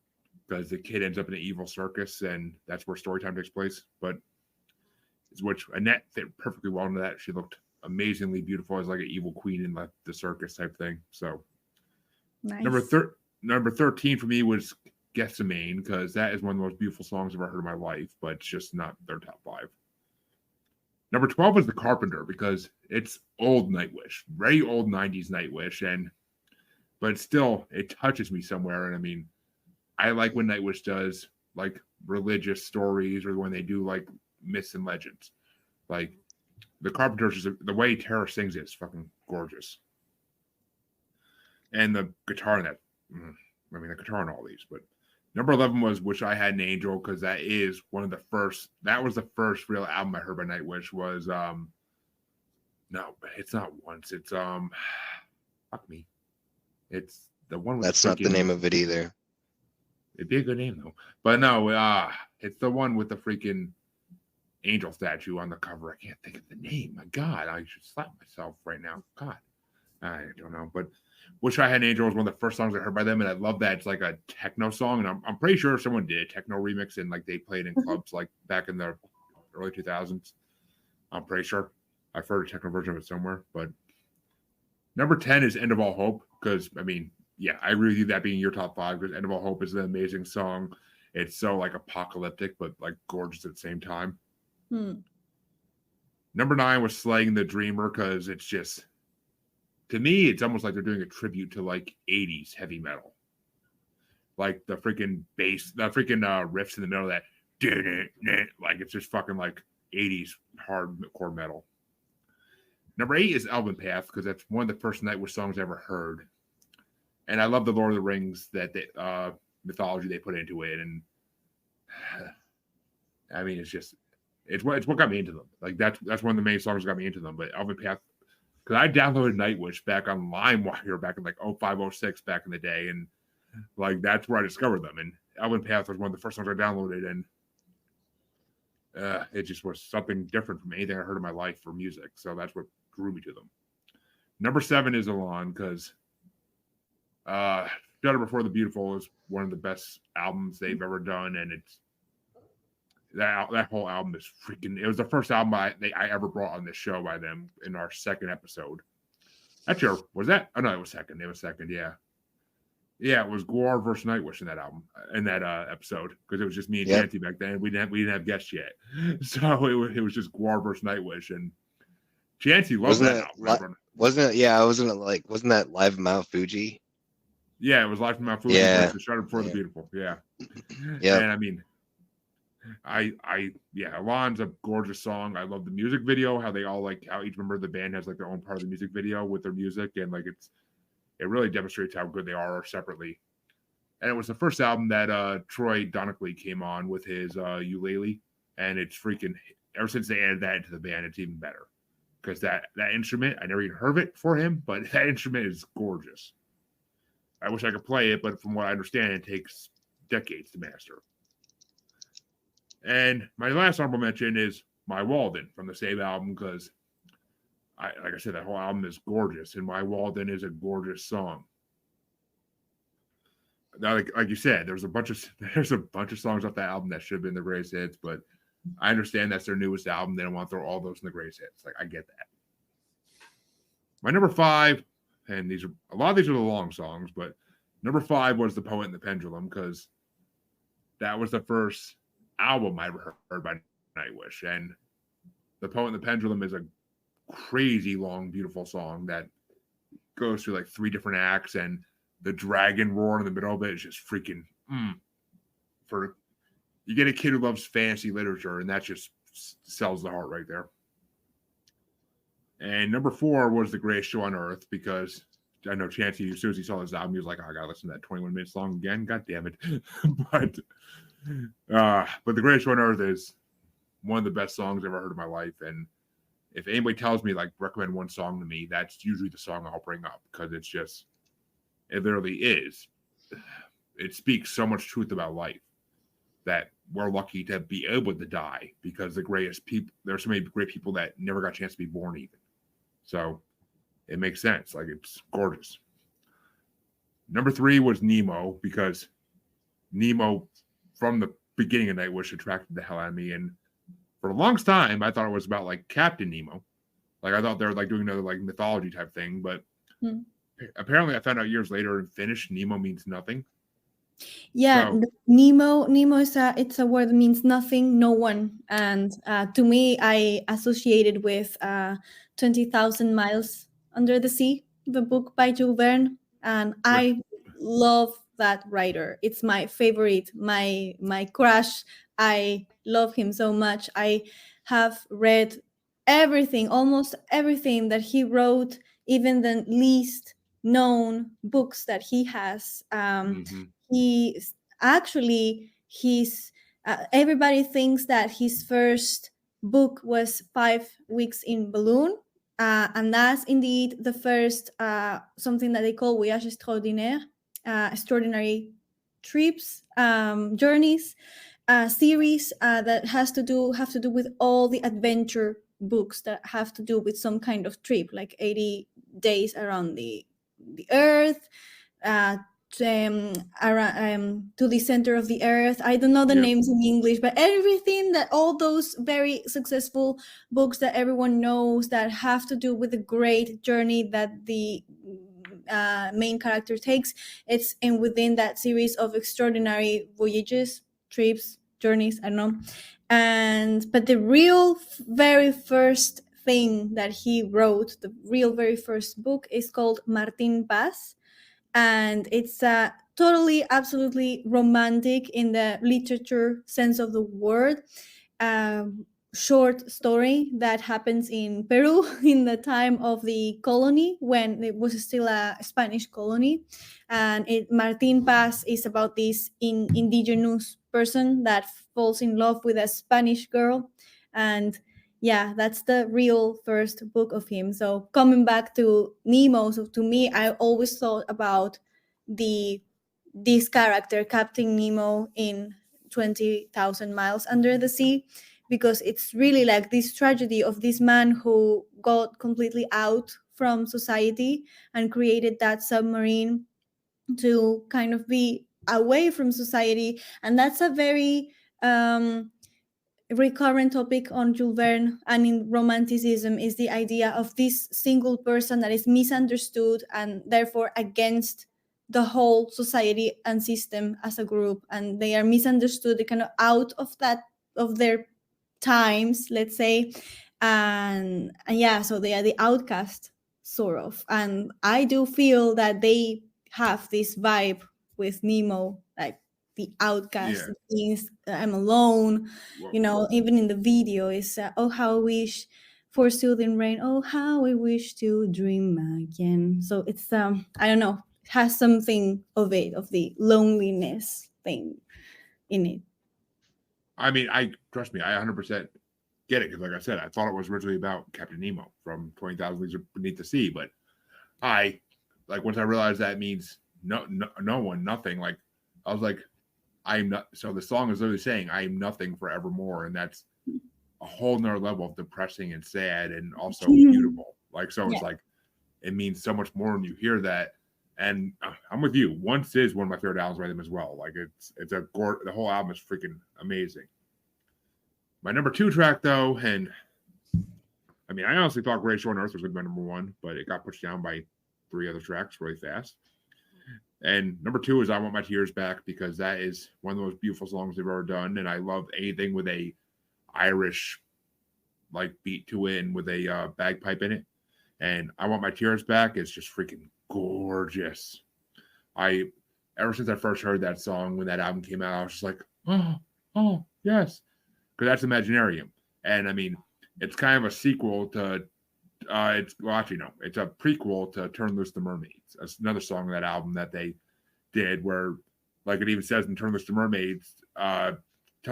because the kid ends up in an evil circus, and that's where Storytime takes place. But which Annette fit perfectly well into that. She looked amazingly beautiful as like an evil queen in the circus type thing. So, nice. Number 13 for me was Gethsemane, because that is one of the most beautiful songs I've ever heard in my life, but it's just not their top 5. Number 12 was The Carpenter, because it's old Nightwish, very old 90s Nightwish, but still, it touches me somewhere. And I mean, I like when Nightwish does like religious stories, or when they do like myths and legends. Like The Carpenter's, the way Tara sings it is fucking gorgeous. And the guitar in that, the guitar in all these. But number 11 was Wish I Had an Angel, because that was the first real album I heard by Nightwish. Was no, it's not Once. It's fuck me. It's the one with that's not the name of it either. It'd be a good name though. But no, it's the one with the freaking angel statue on the cover. I can't think of the name. My God, I should slap myself right now. God, I don't know. But Wish I Had an Angel was one of the first songs I heard by them, and I love that it's like a techno song. And I'm pretty sure someone did a techno remix and like they played in clubs like back in the early 2000s. I'm pretty sure I've heard a techno version of it somewhere. But number 10 is End of All Hope, because I mean, yeah, I agree with you that being your top 5, because End of All Hope is an amazing song. It's so like apocalyptic, but like gorgeous at the same time. Number 9 was Slaying the Dreamer, because it's just, to me, it's almost like they're doing a tribute to like 80s heavy metal. Like the freaking bass, the freaking riffs in the middle of that, like it's just fucking like 80s hardcore metal. Number 8 is Elven Path, because that's one of the first Nightwish songs I ever heard. And I love the Lord of the Rings mythology they put into it. And I mean, it's what got me into them. Like that's one of the main songs that got me into them. But Elven Path, because I downloaded Nightwish back on LimeWire back in like 05, 06 back in the day. And like that's where I discovered them. And Elven Path was one of the first songs I downloaded. And it just was something different from anything I heard in my life for music. So that's what drew me to them. Number 7 is Elan, because Shudder Before the Beautiful is one of the best albums they've ever done, and it's that whole album is freaking. It was the first album I ever brought on this show by them in our second episode. Actually, was that? Oh no, it was second. It was second. Yeah, it was Gwar versus Nightwish in that album in that episode, because it was just me and Chancy back then. We didn't have guests yet, so it was just Gwar versus Nightwish, and Chancy loved that album. Wasn't that live in Mount Fuji? Yeah, it was Live from Mount Fuji. Yeah. Shudder Before the Beautiful. Yeah. Yeah. And I mean, Elan's a gorgeous song. I love the music video, how they all like, how each member of the band has like their own part of the music video with their music. And like, it really demonstrates how good they are separately. And it was the first album that Troy Donockley came on with his ukulele. And it's freaking, ever since they added that into the band, it's even better. Because that instrument, I never even heard of it for him, but that instrument is gorgeous. I wish I could play it, but from what I understand, it takes decades to master. And my last honorable mention is My Walden from the same album, because, like I said, that whole album is gorgeous, and My Walden is a gorgeous song. Now, like you said, there's a bunch of songs off that album that should have been the greatest hits, but I understand that's their newest album. They don't want to throw all those in the greatest hits. Like, I get that. My number 5. And a lot of these are the long songs, but number 5 was The Poet and the Pendulum, because that was the first album I ever heard by Nightwish. And The Poet and the Pendulum is a crazy long, beautiful song that goes through like 3 different acts, and the dragon roar in the middle of it is just freaking you get a kid who loves fantasy literature, and that just sells the heart right there. And number 4 was The Greatest Show on Earth, because I know Chancy, as soon as he saw this album, he was like, oh, I gotta listen to that 21 minutes long again. God damn it. but The Greatest Show on Earth is one of the best songs I've ever heard in my life. And if anybody tells me, like, recommend one song to me, that's usually the song I'll bring up, because it literally is. It speaks so much truth about life that we're lucky to be able to die, because there's so many great people that never got a chance to be born even. So it makes sense. Like, it's gorgeous. Number 3 was Nemo, because Nemo, from the beginning of Nightwish, attracted the hell out of me. And for the longest time, I thought it was about like Captain Nemo. Like, I thought they were like doing another like mythology type thing. But apparently I found out years later in Finnish, Nemo means nothing. Yeah, So, Nemo is it's a word that means nothing, no one. And to me, I associated with 20,000 Miles Under the Sea, the book by Jules Verne. And I love that writer. It's my favorite, my crush. I love him so much. I have read almost everything that he wrote, even the least known books that he has. Everybody thinks that his first book was 5 Weeks in Balloon, and that's indeed the first something that they call voyage extraordinaire, extraordinary trips, journeys, series that have to do with all the adventure books that have to do with some kind of trip, like 80 days around the Earth, uh, to the center of the Earth. I don't know the Yep. names in English, but everything that all those very successful books that everyone knows that have to do with the great journey that the main character takes, it's in within that series of extraordinary voyages, trips, journeys, I don't know. But the real very first thing that he wrote, the real very first book, is called Martin Paz, and it's totally absolutely romantic in the literature sense of the word. Short story that happens in Peru in the time of the colony, when it was still a Spanish colony. And Martin Paz is about this indigenous person that falls in love with a Spanish girl. And yeah, that's the real first book of him. So coming back to Nemo, so to me, I always thought about this character, Captain Nemo, in 20,000 Miles Under the Sea, because it's really like this tragedy of this man who got completely out from society and created that submarine to kind of be away from society. And that's a very recurrent topic on Jules Verne and in Romanticism, is the idea of this single person that is misunderstood and therefore against the whole society and system as a group, and they are misunderstood, they kind of out of that, of their times, let's say. And yeah, so they are the outcast, sort of. And I do feel that they have this vibe with Nemo, like the outcast. Yeah. Means I'm alone. Well, You know, even in the video is oh how I wish for soothing rain, oh how I wish to dream again. So it's I don't know, it has something of it, of the loneliness thing in it. I mean, trust me, I 100% get it, because like I said, I thought it was originally about Captain Nemo from 20,000 Leagues Beneath the Sea, but I like once I realized that means no one, nothing. Like I was like, I'm not. So the song is literally saying I am nothing forevermore, and that's a whole nother level of depressing and sad, and also beautiful. Like so, it's like it means so much more when you hear that. And I'm with you. Once is one of my favorite albums by them as well. Like it's a the whole album is freaking amazing. My number 2 track though, and I mean I honestly thought Greatest Show on Earth was going to be my number 1, but it got pushed down by 3 other tracks really fast. And number 2 is I Want My Tears Back, because that is one of the most beautiful songs they've ever done. And I love anything with a Irish like beat to it and with a bagpipe in it. And I Want My Tears Back is just freaking gorgeous. Ever since I first heard that song when that album came out, I was just like, oh yes, because that's Imaginarium. And I mean, it's kind of a sequel to it's a prequel to Turn Loose the Mermaids. That's another song on that album that they did where, like it even says in Turn Loose the Mermaids, tell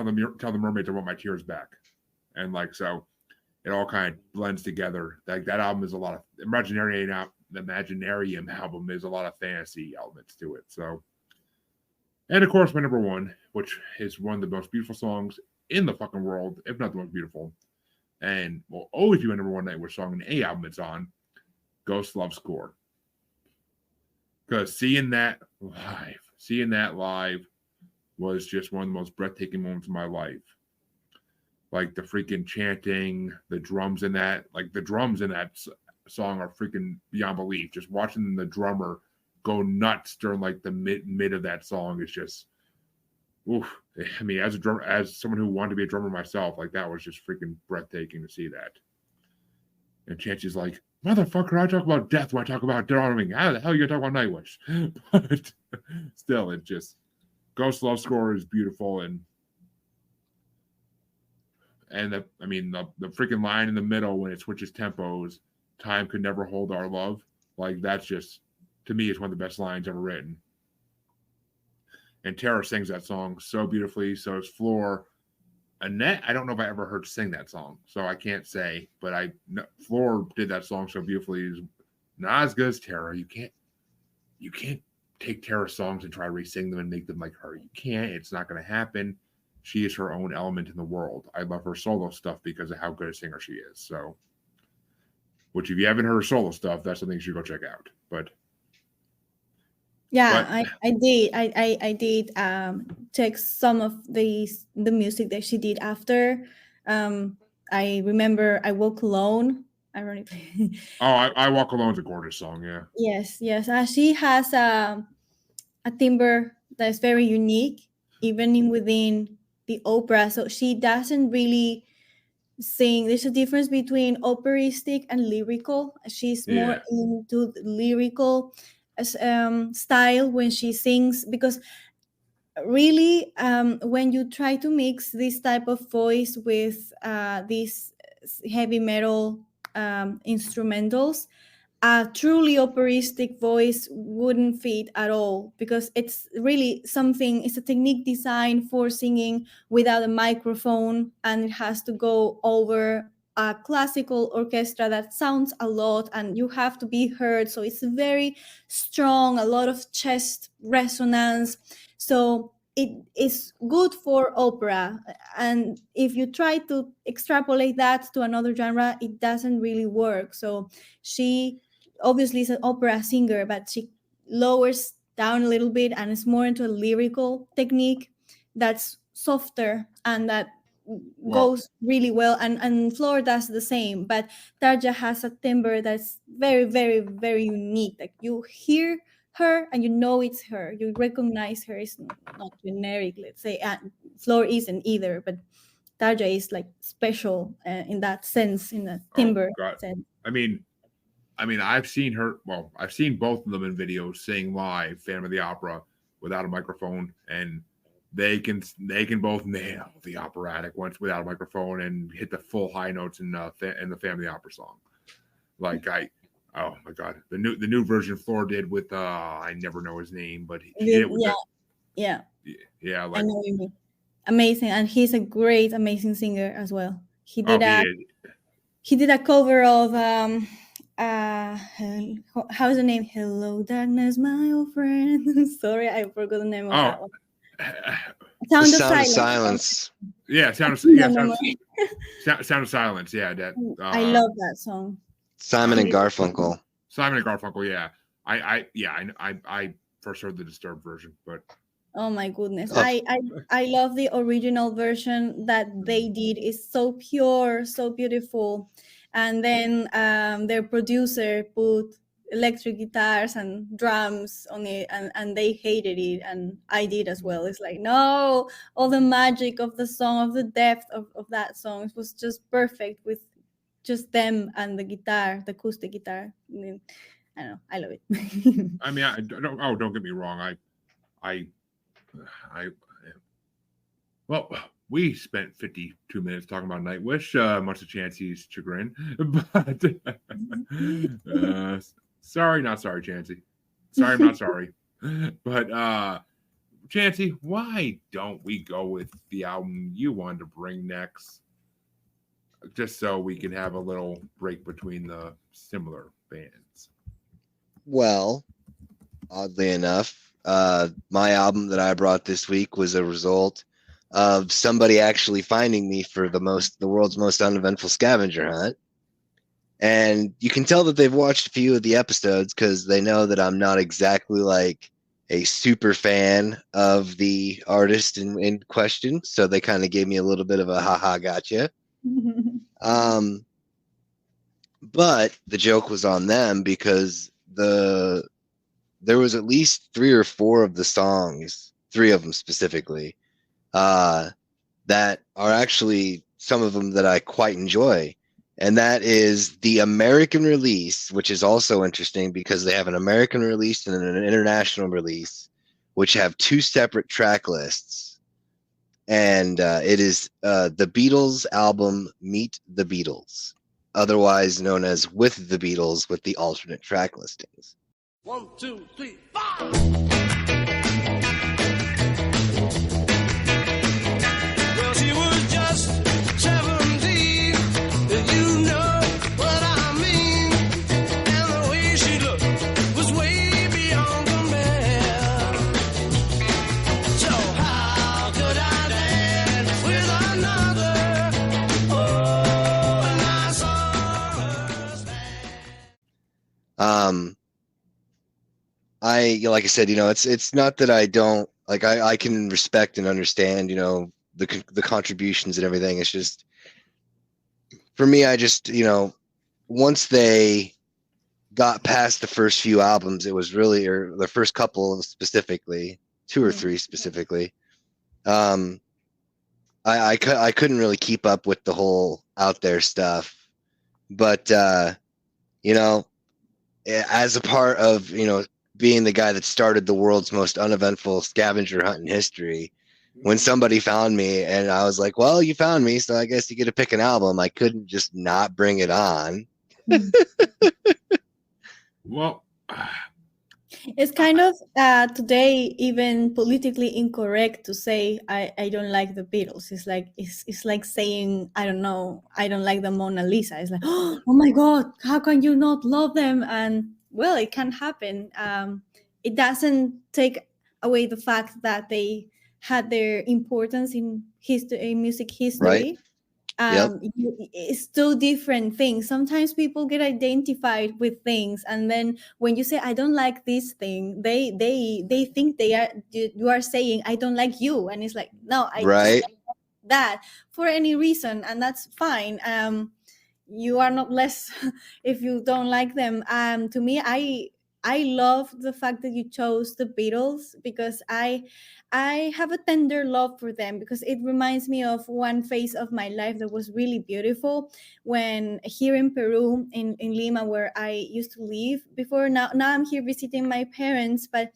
the mermaids I want my tears back. And like, so it all kind of blends together. Like that album is a lot of Imaginarium. The Imaginarium album is a lot of fantasy elements to it. So, and of course, my number 1, which is one of the most beautiful songs in the fucking world, if not the most beautiful, and will always be my number 1 Nightwish song in any album it's on, Ghost Love Score. Because seeing that live was just one of the most breathtaking moments of my life. Like the freaking chanting, the drums in that, song are freaking beyond belief. Just watching the drummer go nuts during like the mid of that song is just, oof. I mean, as someone who wanted to be a drummer myself, like that was just freaking breathtaking to see that. And Chancy's like, motherfucker, I talk about death when I talk about drumming. How the hell are you gonna talk about Nightwish? But still, it just Ghost Love Score is beautiful, and the freaking line in the middle when it switches tempos, time could never hold our love. Like that's just, to me, it's one of the best lines ever written. And Tara sings that song so beautifully. So is Floor. Annette, I don't know if I ever heard sing that song, so I can't say. But Floor did that song so beautifully. Not as good as Tara. You can't take Tara's songs and try to re-sing them and make them like her. You can't. It's not going to happen. She is her own element in the world. I love her solo stuff because of how good a singer she is. So, which if you haven't heard her solo stuff, that's something you should go check out. But yeah, I did check some of the music that she did after. I remember I Walk Alone. Ironically. I Walk Alone is a gorgeous song. Yeah. Yes. She has a timbre that's very unique, even within the opera. So she doesn't really sing. There's a difference between operistic and lyrical. She's more into the lyrical style when she sings, because really when you try to mix this type of voice with these heavy metal instrumentals, a truly operistic voice wouldn't fit at all, because it's really something, it's a technique designed for singing without a microphone, and it has to go over a classical orchestra that sounds a lot and you have to be heard. So it's very strong, a lot of chest resonance. So it is good for opera. And if you try to extrapolate that to another genre, it doesn't really work. So she obviously is an opera singer, but she lowers down a little bit and is more into a lyrical technique that's softer and that goes really well. And Flor does the same, but Tarja has a timbre that's very, very, very unique. Like you hear her and you know it's her. You recognize her. It's not generic, let's say. Flor isn't either, but Tarja is like special in that sense, in the timbre sense. I mean, I've seen her. Well, I've seen both of them in videos sing live, Phantom of the Opera, without a microphone, and they can both nail the operatic ones without a microphone and hit the full high notes in the Phantom of the Opera song. Like oh my God, the new version Flor did with I never know his name, but he did it with yeah. Like, I know you mean. Amazing, and he's a great, amazing singer as well. He did a cover of how's the name? Hello, darkness, my old friend. Sorry, I forgot the name of that one. Sound of Silence. Yeah, Sound of Silence. Yeah, that. I love that song. Simon and Garfunkel. Yeah. I first heard the Disturbed version, but oh my goodness, I love the original version that they did. It's so pure, so beautiful. And then their producer put electric guitars and drums on it, and they hated it, and I did as well. It's like, no, all the magic of the song, of the depth of that song, it was just perfect with just them and the guitar, the acoustic guitar. I don't know, I love it. I mean, don't get me wrong. Well, we spent 52 minutes talking about Nightwish, much to Chancy's chagrin. But sorry, not sorry, Chancy. Sorry, I'm not sorry. But Chancy, why don't we go with the album you wanted to bring next? Just so we can have a little break between the similar bands. Well, oddly enough, my album that I brought this week was a result of somebody actually finding me for the world's most uneventful scavenger hunt. And you can tell that they've watched a few of the episodes because they know that I'm not exactly like a super fan of the artist in question. So they kind of gave me a little bit of a haha gotcha. But the joke was on them because there was at least 3 or 4 of the songs, 3 of them specifically, that are actually some of them that I quite enjoy. And that is the American release, which is also interesting because they have an American release and an international release, which have 2 separate track lists. And it is the Beatles album Meet the Beatles, otherwise known as With the Beatles, with the alternate track listings. 1, 2, 3, 4. Like I said, it's not that I don't like. I can respect and understand, the contributions and everything. It's just for me, I just, once they got past the first few albums, it was really, or the first couple specifically, two or three specifically. I couldn't really keep up with the whole out there stuff, but as a part of being the guy that started the world's most uneventful scavenger hunt in history, when somebody found me and I was like, well, you found me, so I guess you get to pick an album, I couldn't just not bring it on. Well, It's kind of today even politically incorrect to say I don't like the Beatles. It's like saying I don't know, I don't like the Mona Lisa. It's like, oh my God, how can you not love them? And well, it can happen. It doesn't take away the fact that they had their importance in history, in music history. Yep. It's two different things. Sometimes people get identified with things, and then when you say I don't like this thing, they think you are saying I don't like you, and it's like, no, I Right. just like that for any reason, and that's fine. You are not less if you don't like them. To me, I love the fact that you chose the Beatles, because I have a tender love for them, because it reminds me of one phase of my life that was really beautiful when here in Peru, in Lima, where I used to live before. Now I'm here visiting my parents, but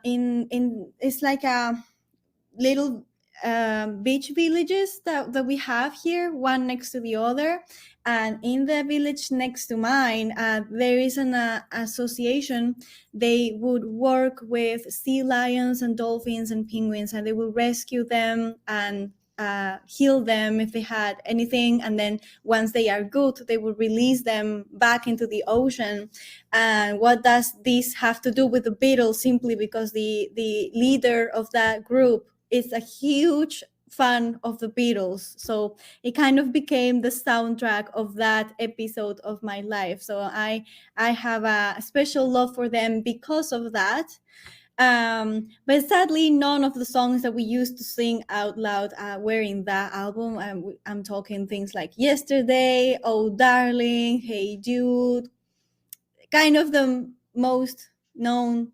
in it's like a little beach villages that we have here, one next to the other. And in the village next to mine, there is an association. They would work with sea lions and dolphins and penguins, and they would rescue them and heal them if they had anything. And then once they are good, they would release them back into the ocean. And what does this have to do with the Beatles? Simply because the leader of that group is a huge fan of the Beatles. So it kind of became the soundtrack of that episode of my life. So I have a special love for them because of that. But sadly, none of the songs that we used to sing out loud were in that album. I'm talking things like Yesterday, Oh Darling, Hey Jude, kind of the most known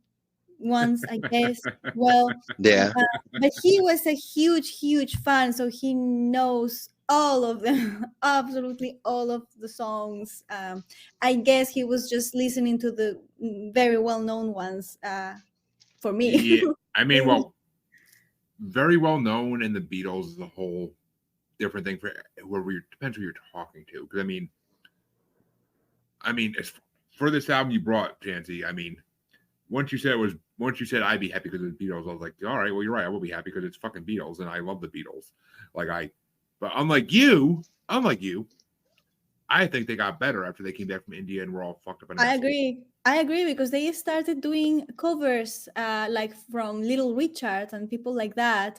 ones, I guess. Well, Yeah. but he was a huge fan, so he knows all of them, absolutely all of the songs. I guess he was just listening to the very well-known ones for me. yeah, I mean, well, very well known in the Beatles is a whole different thing for depends who you're talking to. Because I mean, as for this album you brought, Chancy, I mean, once you said I'd be happy because of the Beatles, I was like, all right, well, you're right, I will be happy because it's fucking Beatles and I love the Beatles. But unlike you, I think they got better after they came back from India and were all fucked up. I agree because they started doing covers like from Little Richard and people like that.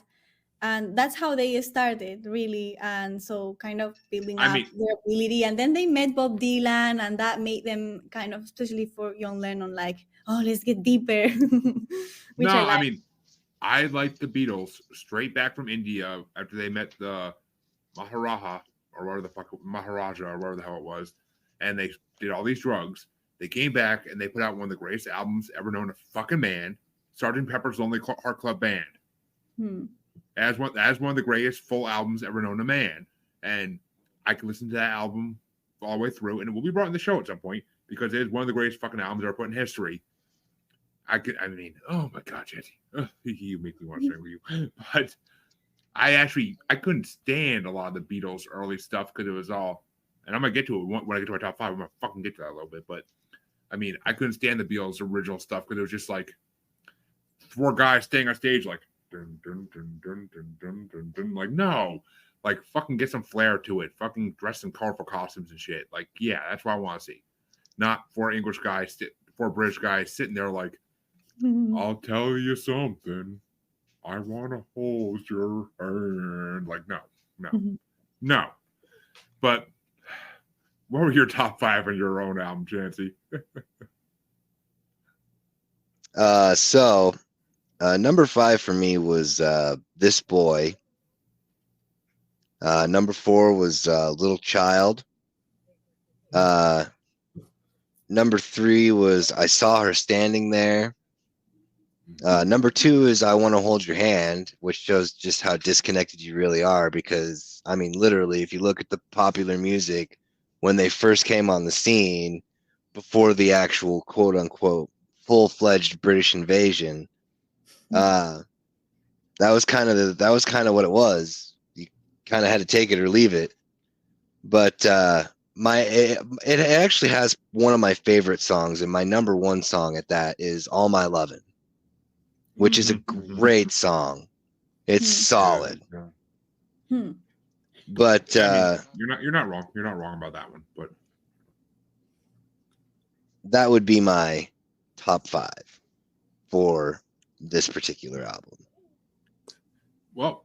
And that's how they started, really. And so kind of building up their ability. And then they met Bob Dylan, and that made them kind of, especially for John Lennon, like, oh, let's get deeper. I mean, I like the Beatles straight back from India after they met the Maharaja or whatever the fuck, Maharaja or whatever the hell it was. And they did all these drugs. They came back and they put out one of the greatest albums ever known to fucking man, Sgt. Pepper's Lonely Heart Club Band. As one of the greatest full albums ever known to man. And I can listen to that album all the way through, and it will be brought in the show at some point because it is one of the greatest fucking albums ever put in history. I mean, oh my God, Chancy. You make me want to sing with you. But I couldn't stand a lot of the Beatles early stuff because it was all, and I'm going to get to it when I get to my top 5. I'm going to fucking get to that a little bit. But I mean, I couldn't stand the Beatles original stuff because it was just like 4 guys staying on stage like, dun, dun, dun, dun, dun, dun, dun, dun. Like, no, like fucking get some flair to it. Fucking dress in colorful costumes and shit. Like, yeah, that's what I want to see. Not 4 English guys, 4 British guys sitting there like, I'll tell you something. I want to hold your hand. Like, no. But What were your top 5 on your own album, Chancy? So number 5 for me was This Boy. Number 4 was Little Child. Number 3 was I Saw Her Standing There. Number 2 is I Want to Hold Your Hand, which shows just how disconnected you really are, because I mean, literally, if you look at the popular music when they first came on the scene before the actual quote unquote full-fledged British invasion, that was kind of what it was. You kind of had to take it or leave it. But it actually has one of my favorite songs, and my number 1 song at that is All My Lovin', which is a great song. It's solid. Yeah. But you're not wrong. You're not wrong about that one. But that would be my top 5 for this particular album. Well,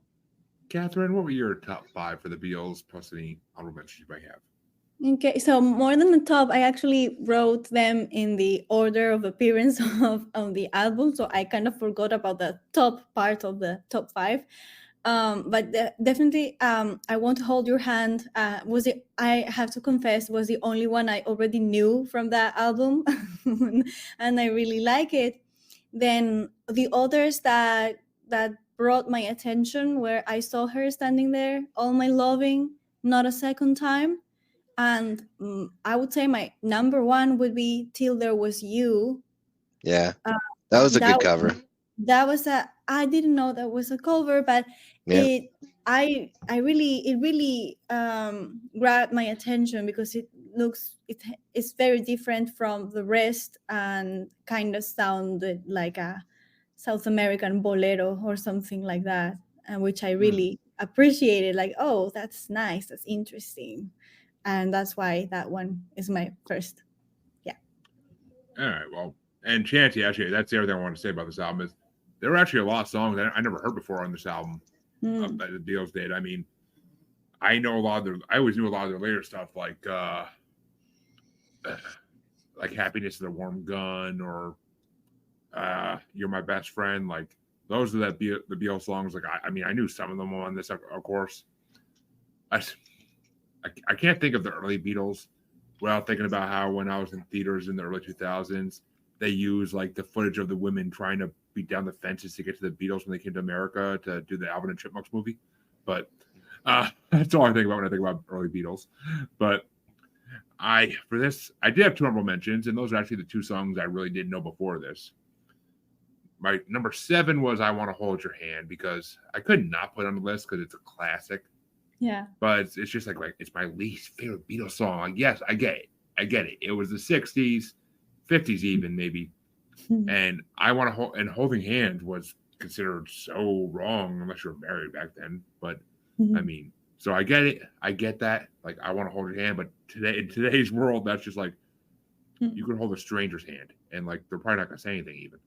Catherine, what were your top 5 for the Beatles, plus any honorable mentions you might have? Okay, so more than the top, I actually wrote them in the order of appearance of the album, so I kind of forgot about the top part of the top 5. But definitely, I Want to Hold Your Hand I have to confess, was the only one I already knew from that album, and I really like it. Then the others that brought my attention were I Saw Her Standing There, All My Loving, Not a Second Time. And I would say my number 1 would be Till There Was You. Yeah, that was a good cover. That was I didn't know that was a cover, but it really grabbed my attention because it's very different from the rest and kind of sounded like a South American bolero or something like that, and which I really appreciated. Like, oh, that's nice, that's interesting. And that's why that one is my first. Yeah. All right. Well, and Chancy, actually, that's the other thing I want to say about this album is there were actually a lot of songs that I never heard before on this album that the Beatles did. I mean, I always knew a lot of their later stuff, like Happiness is a Warm Gun or You're My Best Friend. Like, those are the Beatles songs. Like, I mean, I knew some of them on this, of course. I can't think of the early Beatles without thinking about how when I was in theaters in the early 2000s, they used like the footage of the women trying to beat down the fences to get to the Beatles when they came to America to do the Alvin and Chipmunks movie. But that's all I think about when I think about early Beatles. But for this, I did have 2 honorable mentions, and those are actually the 2 songs I really didn't know before this. My number 7 was I Want to Hold Your Hand, because I could not put it on the list because it's a classic. Yeah. But it's just like it's my least favorite Beatles song. Like, yes, I get it. It was the 60s, 50s even maybe. And Holding Hands was considered so wrong unless you were married back then. But I mean, so I get it. I get that. Like, I Want to Hold Your Hand, but in today's world, that's just like you could hold a stranger's hand and like they're probably not gonna say anything even.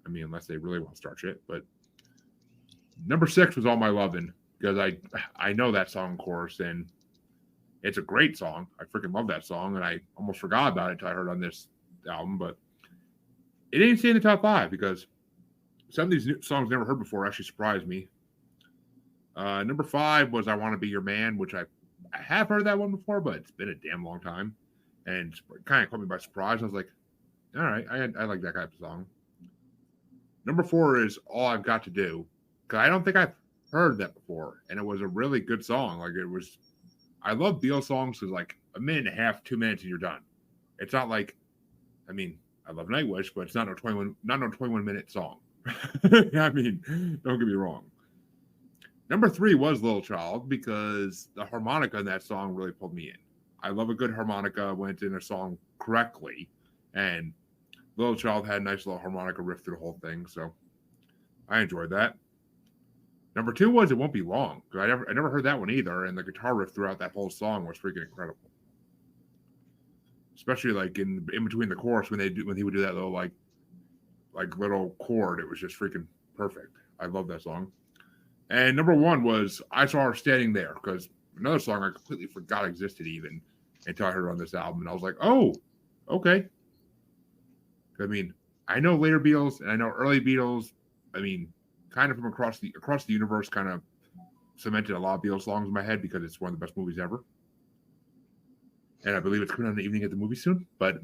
I mean, unless they really want to start shit. But number 6 was All My Lovin'. Because I know that song chorus, and it's a great song. I freaking love that song, and I almost forgot about it until I heard it on this album. But it didn't stay in the top 5 because some of these new songs I never heard before actually surprised me. Number 5 was I Want to Be Your Man, which I have heard that one before, but it's been a damn long time. And it kind of caught me by surprise. I was like, all right, I like that type of song. Number 4 is All I've Got to Do, because I don't think I've heard that before, and it was a really good song. Like, I love Beatles songs because like a minute and a half, 2 minutes, and you're done. It's not like, I mean, I love Nightwish, but it's not no 21-minute song. I mean, don't get me wrong. Number 3 was Little Child, because the harmonica in that song really pulled me in. I love a good harmonica when it's in a song correctly, and Little Child had a nice little harmonica riff through the whole thing, so I enjoyed that. Number 2 was It Won't Be Long, because I never heard that one either, and the guitar riff throughout that whole song was freaking incredible. Especially like in between the chorus when he would do that little like little chord, it was just freaking perfect. I love that song. And number 1 was I Saw Her Standing There, because another song I completely forgot existed even. until I heard it on this album, and I was like, oh, okay. I mean, I know later Beatles and I know early Beatles. I mean, kind of from across the universe, kind of cemented a lot of Beatles songs in my head because it's one of the best movies ever. And I believe it's coming out in the evening at the movie soon. But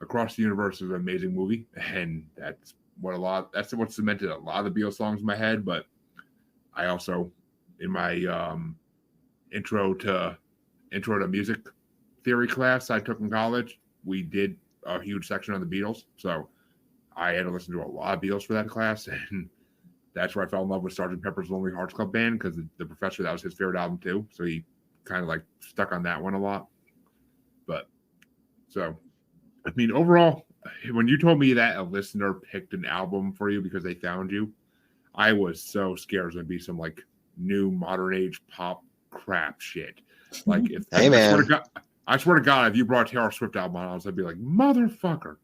Across the Universe is an amazing movie, and that's what cemented a lot of the Beatles songs in my head. But I also, in my intro to music theory class I took in college, we did a huge section on the Beatles. So I had to listen to a lot of Beatles for that class, and that's where I fell in love with Sgt. Pepper's Lonely Hearts Club Band, because the professor, that was his favorite album too. So he kind of like stuck on that one a lot. But so, I mean, overall, when you told me that a listener picked an album for you because they found you, I was so scared it was going to be some like new modern age pop crap shit. Like, if hey, man. I swear to God, if you brought a Taylor Swift album on, I'd be like, motherfucker.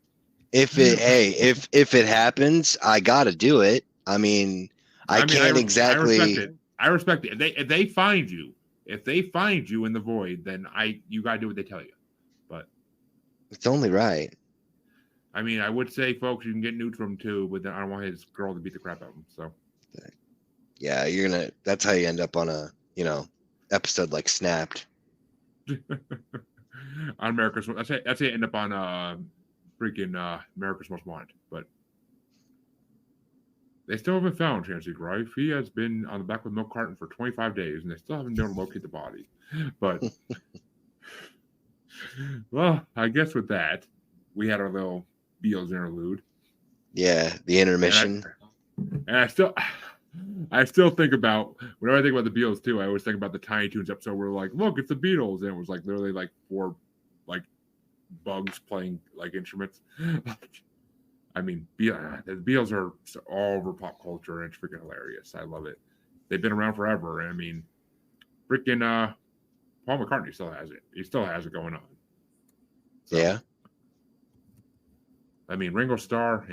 If it happens, I gotta do it. I mean, I can't exactly. I respect it. If they find you in the void, then you gotta do what they tell you. But it's only right. I mean, I would say, folks, you can get nude from him too, but then I don't want his girl to beat the crap out of him. So yeah, that's how you end up on a episode like Snapped. On America's, that's how you end up on freaking America's Most Wanted. But they still haven't found Chancy Grife. He has been on the back of a milk carton for 25 days, and they still haven't been able to locate the body. But well, I guess with that, we had our little Beatles interlude. Yeah, the intermission. And I still think about, whenever I think about the Beatles too, I always think about the Tiny Toons episode where like, look, it's the Beatles, and it was like literally like 4 like bugs playing like instruments. I mean, the Beatles are all over pop culture, and it's freaking hilarious. I love it. They've been around forever, and I mean, freaking Paul McCartney still has it. He still has it going on. So, yeah. I mean, Ringo Starr,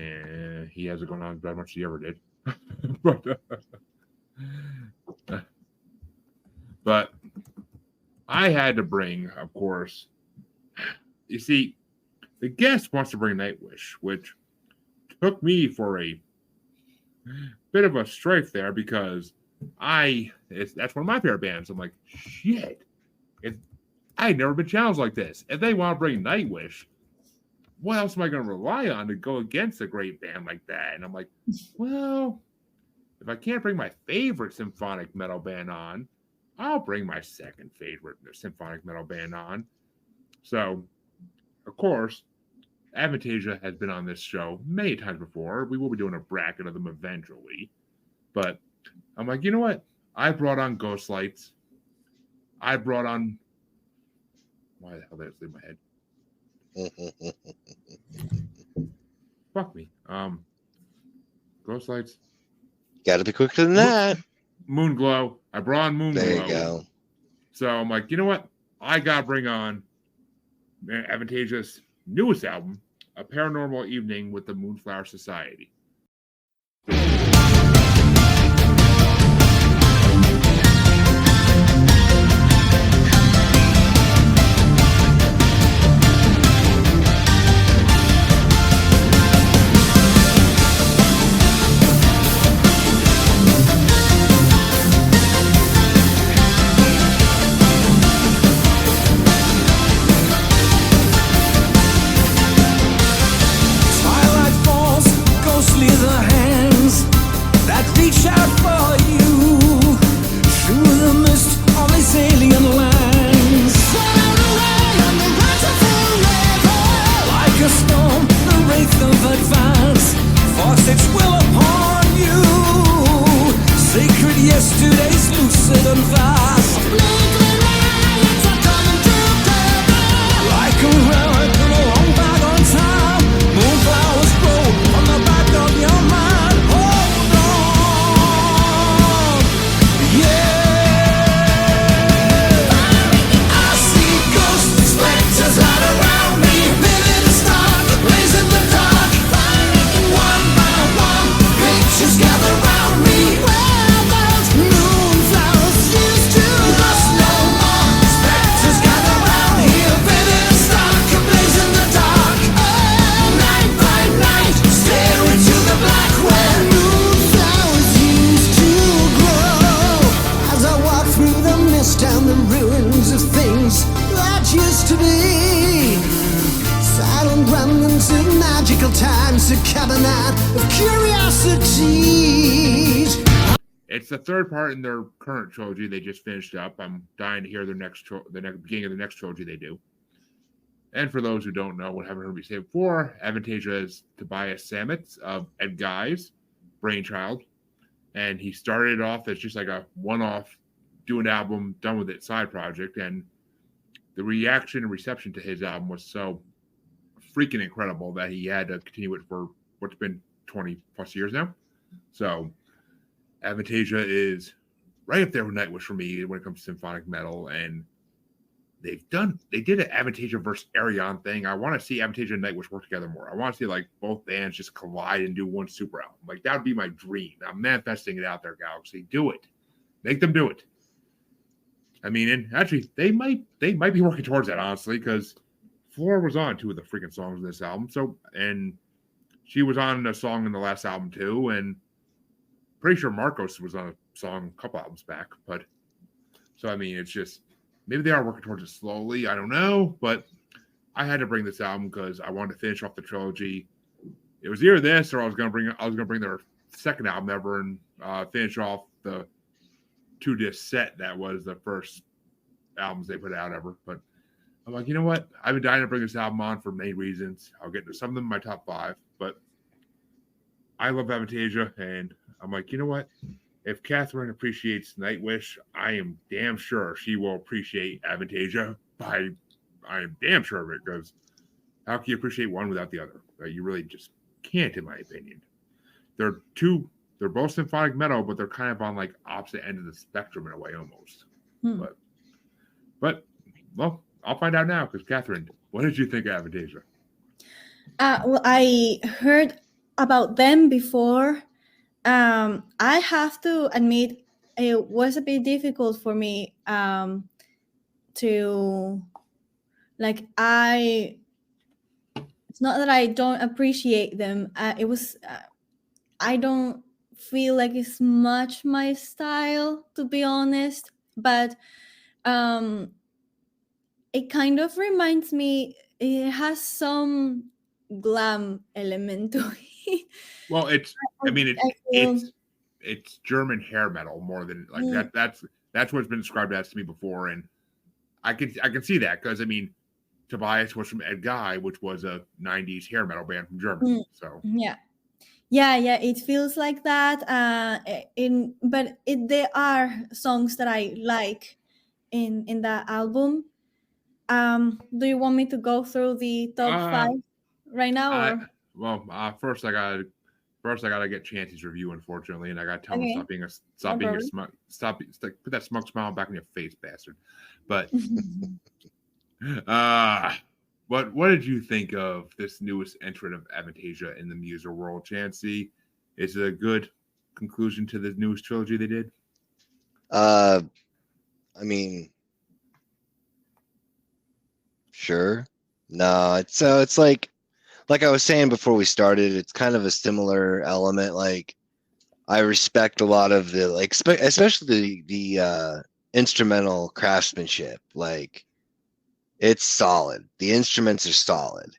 he has it going on as much as he ever did. But I had to bring, of course, you see, the guest wants to bring Nightwish, which took me for a bit of a strife there, because that's one of my favorite bands. I'm like, shit, I'd never been challenged like this. If they want to bring Nightwish, what else am I going to rely on to go against a great band like that? And I'm like, well, if I can't bring my favorite symphonic metal band on, I'll bring my second favorite symphonic metal band on. So, of course, Avantasia has been on this show many times before. We will be doing a bracket of them eventually. But I'm like, you know what? I brought on Ghost Lights. I brought on... Why the hell did that leave my head? Fuck me. Ghost Lights. Gotta be quicker than that. Moonglow. I brought on Moonglow. There you go. So I'm like, you know what? I gotta bring on Avantasia's newest album, A Paranormal Evening with the Moonflower Society. Twilight falls, ghostly the hands magical times, a cabinet of curiosities. It's the third part in their current trilogy they just finished up. I'm dying to hear the beginning of the next trilogy they do. And for those who don't know, what haven't heard me say before, Avantasia is Tobias Sammet's of Ed Guy's brainchild. And he started off as just like a one-off, do an album, done with it side project. And the reaction and reception to his album was so freaking incredible that he had to continue it for what's been 20 plus years now. So Avantasia is right up there with Nightwish for me when it comes to symphonic metal. And they did an Avantasia versus Arion thing. I want to see Avantasia and Nightwish work together more. I want to see like both bands just collide and do one super album. Like that would be my dream. I'm manifesting it out there, Galaxy. Do it. Make them do it. I mean, and actually they might be working towards that, honestly, because Floor was on 2 of the freaking songs in this album. So, and she was on a song in the last album too, and pretty sure Marcos was on a song a couple albums back. But so I mean, it's just maybe they are working towards it slowly. I don't know, but I had to bring this album because I wanted to finish off the trilogy. It was either this or I was gonna bring their second album ever and finish off the 2-disc set that was the first albums they put out ever. But I'm like, you know what? I've been dying to bring this album on for many reasons. I'll get into some of them in my top 5, but I love Avantasia, and I'm like, you know what? If Catherine appreciates Nightwish, I am damn sure she will appreciate Avantasia. I am damn sure of it, because how can you appreciate one without the other? You really just can't, in my opinion. They're both symphonic metal, but they're kind of on like opposite end of the spectrum in a way, almost. But well, I'll find out now, because Catherine, what did you think of Avantasia? Well, I heard about them before. I have to admit it was a bit difficult for me to like it's not that I don't appreciate them. It was I don't feel like it's much my style, to be honest, but it kind of reminds me, it has some glam element to it. Well, it's German hair metal more than like that. That's what's been described as to me before, and I can see that, because I mean, Tobias was from Ed Guy, which was a 90s hair metal band from Germany. So yeah, it feels like that. There are songs that I like in that album. Do you want me to go through the top 5 right now? First I gotta get Chancy's review, unfortunately, and I gotta tell him stop being a smug, put that smug smile back in your face, bastard. But what did you think of this newest entrant of Avantasia in the muser world, Chancy? Is it a good conclusion to the newest trilogy they did? I mean, sure. No, it's like I was saying before we started, it's kind of a similar element. Like, I respect a lot of the, like, especially the instrumental craftsmanship. Like, it's solid. The instruments are solid.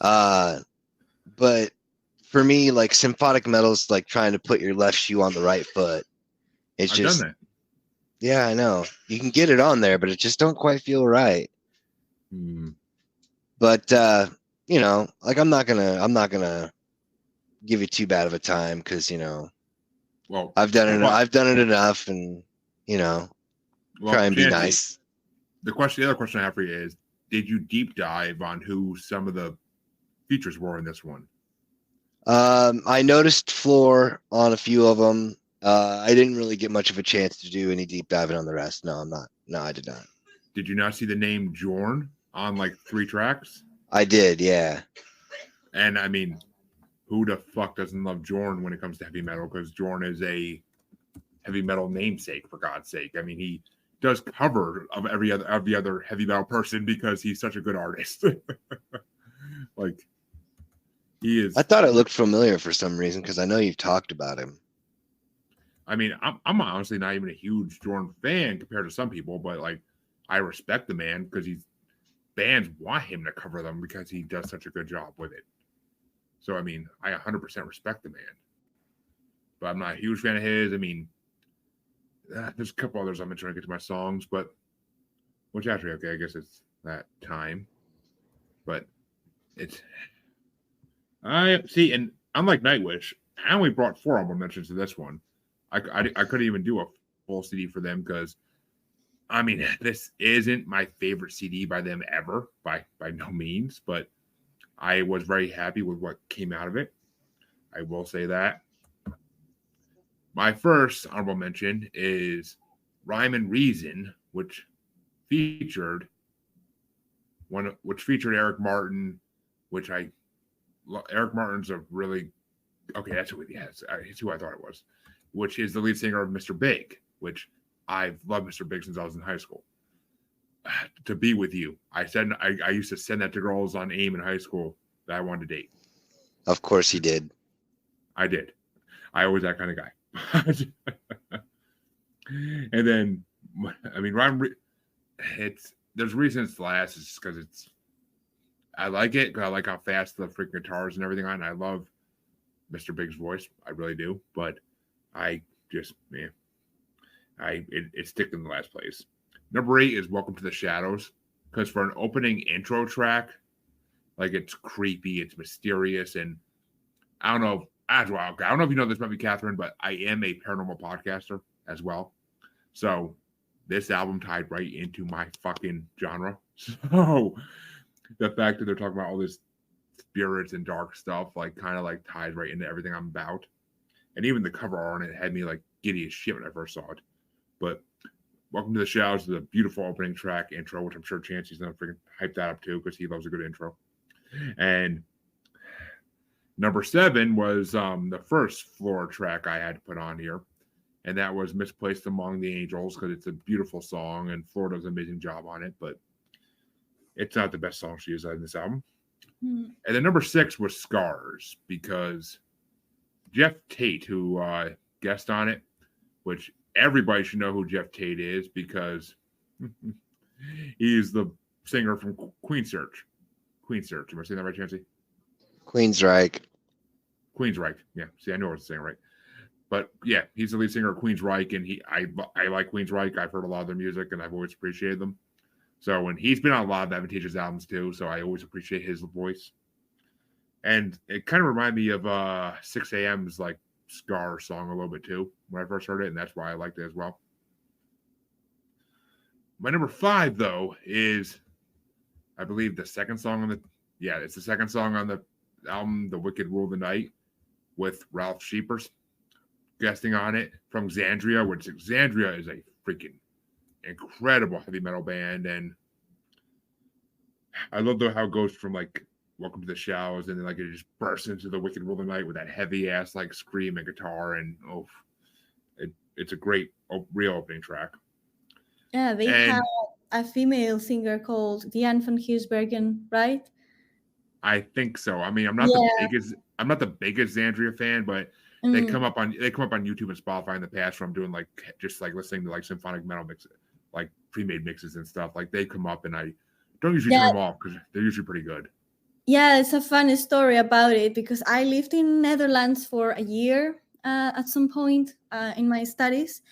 But for me, like, symphonic metal's like trying to put your left shoe on the right foot. It's I've just done that. Yeah, I know. You can get it on there, but it just don't quite feel right. But you know, like, I'm not gonna give you too bad of a time, because, you know, Well, I've done it enough, and, you know, try and be Chancy, nice. The other question I have for you is, did you deep dive on who some of the features were in this one? I noticed Floor on a few of them. I didn't really get much of a chance to do any deep diving on the rest. No, I'm not. No, I did not. Did you not see the name Jorn on like 3 tracks? I did, yeah. And I mean, who the fuck doesn't love Jorn when it comes to heavy metal? Because Jorn is a heavy metal namesake, for God's sake. I mean, he does cover of every other heavy metal person because he's such a good artist. Like, he is. I thought it looked familiar for some reason, because I know you've talked about him. I mean, I'm honestly not even a huge Jorn fan compared to some people, but like, I respect the man because bands want him to cover them because he does such a good job with it. So I mean, I 100% respect the man, but I'm not a huge fan of his. I mean, there's a couple others I'm trying to get to my songs, but which actually, okay, I guess it's that time. But it's I see, and unlike Nightwish, I only brought 4 honorable mentions to this one. I couldn't even do a full CD for them because, I mean, this isn't my favorite CD by them ever, by no means, but I was very happy with what came out of it. I will say that. My first honorable mention is Rhyme and Reason, which featured Eric Martin, Eric Martin's a really okay. That's who it's who I thought it was, which is the lead singer of Mr. Big, which I've loved Mr. Big since I was in high school. To Be With You, I used to send that to girls on AIM in high school that I wanted to date. Of course he did. I did. I was that kind of guy. And then, I mean, there's reasons to last. It's just because I like it because I like how fast the freaking guitars and everything on. I love Mr. Big's voice. I really do. But I just, man, it's sticking in the last place. Number 8 is Welcome to the Shadows, because for an opening intro track, like, it's creepy, it's mysterious, and I don't know. As well, I don't know if you know this about me, Catherine, but I am a paranormal podcaster as well. So this album tied right into my fucking genre. So the fact that they're talking about all this spirits and dark stuff, like, kind of like ties right into everything I'm about. And even the cover art on it had me like giddy as shit when I first saw it. But Welcome to the Shadows is a beautiful opening track intro, which I'm sure Chancy's gonna freaking hype that up too because he loves a good intro. And number 7 was the first floor track I had to put on here, and that was Misplaced Among the Angels, because it's a beautiful song, and Flora does an amazing job on it, but it's not the best song she has on this album. And then number 6 was Scars, because Jeff Tate, who guest on it, which everybody should know who Jeff Tate is, because he's the singer from Queensryche. Am I saying that right, Chancy? Queensryche. Yeah. See, I know what I'm saying right. But yeah, he's the lead singer of Queensryche, and I like Queensryche. I've heard a lot of their music, and I've always appreciated them. So, and he's been on a lot of Avantasia's albums too, so I always appreciate his voice. And it kind of reminded me of 6 a.m.'s like Scar song a little bit too when I first heard it, and that's why I liked it as well. My number 5 though is, I believe, the second song on the album, The Wicked Rule the Night, with Ralph Sheepers guesting on it, from Xandria, which Xandria is a freaking incredible heavy metal band, and I love how it goes from like Welcome to the Shadows, and then like it just bursts into The Wicked Rule the Night with that heavy ass like scream and guitar, and it's a great real opening track. Yeah, they have a female singer called Diane van Heusbergen, right? I think so. I mean, I'm not the biggest Xandria fan, but they come up on YouTube and Spotify in the past from doing like just like listening to like symphonic metal mixes, like pre-made mixes and stuff. Like they come up, and I don't usually turn them off because they're usually pretty good. Yeah, it's a funny story about it, because I lived in Netherlands for a year at some point in my studies,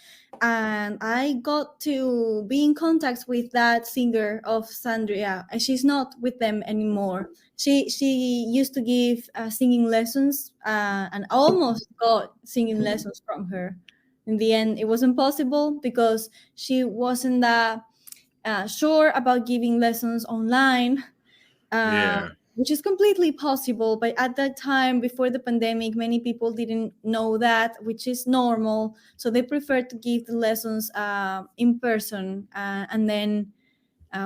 and I got to be in contact with that singer of Xandria, and she's not with them anymore. She used to give singing lessons, and almost got singing lessons from her. In the end, it was impossible because she wasn't that sure about giving lessons online. Which is completely possible, but at that time, before the pandemic, many people didn't know that, which is normal. So they preferred to give the lessons in person. And then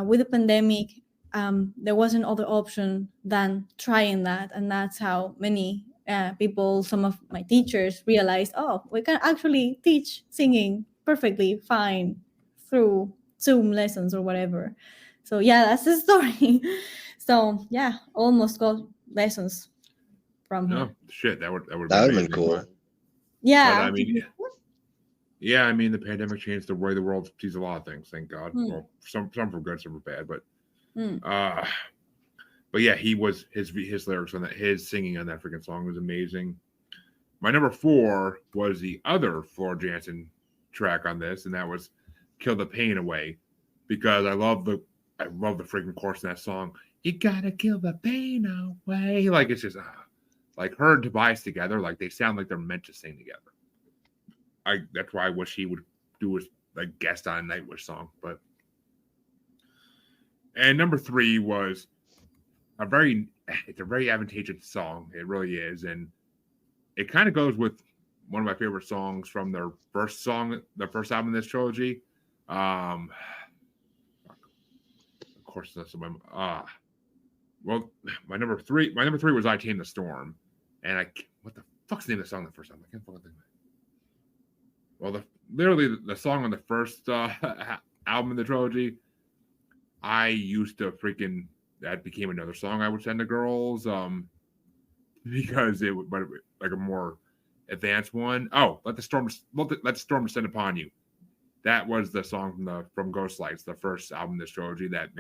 with the pandemic, there was an other option than trying that. And that's how many people, some of my teachers, realized, oh, we can actually teach singing perfectly fine through Zoom lessons or whatever. So yeah, that's the story. So yeah, almost got lessons from her. Oh shit, that would have been cool. But, Yeah. I mean, the pandemic changed the way the world sees a lot of things. Thank God. Well, some for good, some for bad. But But yeah, he was his lyrics on that, his singing on that freaking song was amazing. My number 4 was the other Floor Jansen track on this, and that was "Kill the Pain Away," because I love the freaking chorus in that song. You gotta kill the pain away. Like it's just like her and Tobias together, like they sound like they're meant to sing together. That's why I wish he would do his like guest on a Nightwish song. But and number 3 was it's a very Avantasia song. It really is, and it kind of goes with one of my favorite songs from their first album in this trilogy. Of course, that's my well, my number three was "I Tame the Storm," and what the fuck's the name of the song the first time? I can't fucking think of it. Well, literally the song on the first album in the trilogy, I used to that became another song I would send to girls, because it would, but like a more advanced one. Oh, let the storm descend upon you. That was the song from Ghost Lights, the first album in this trilogy. That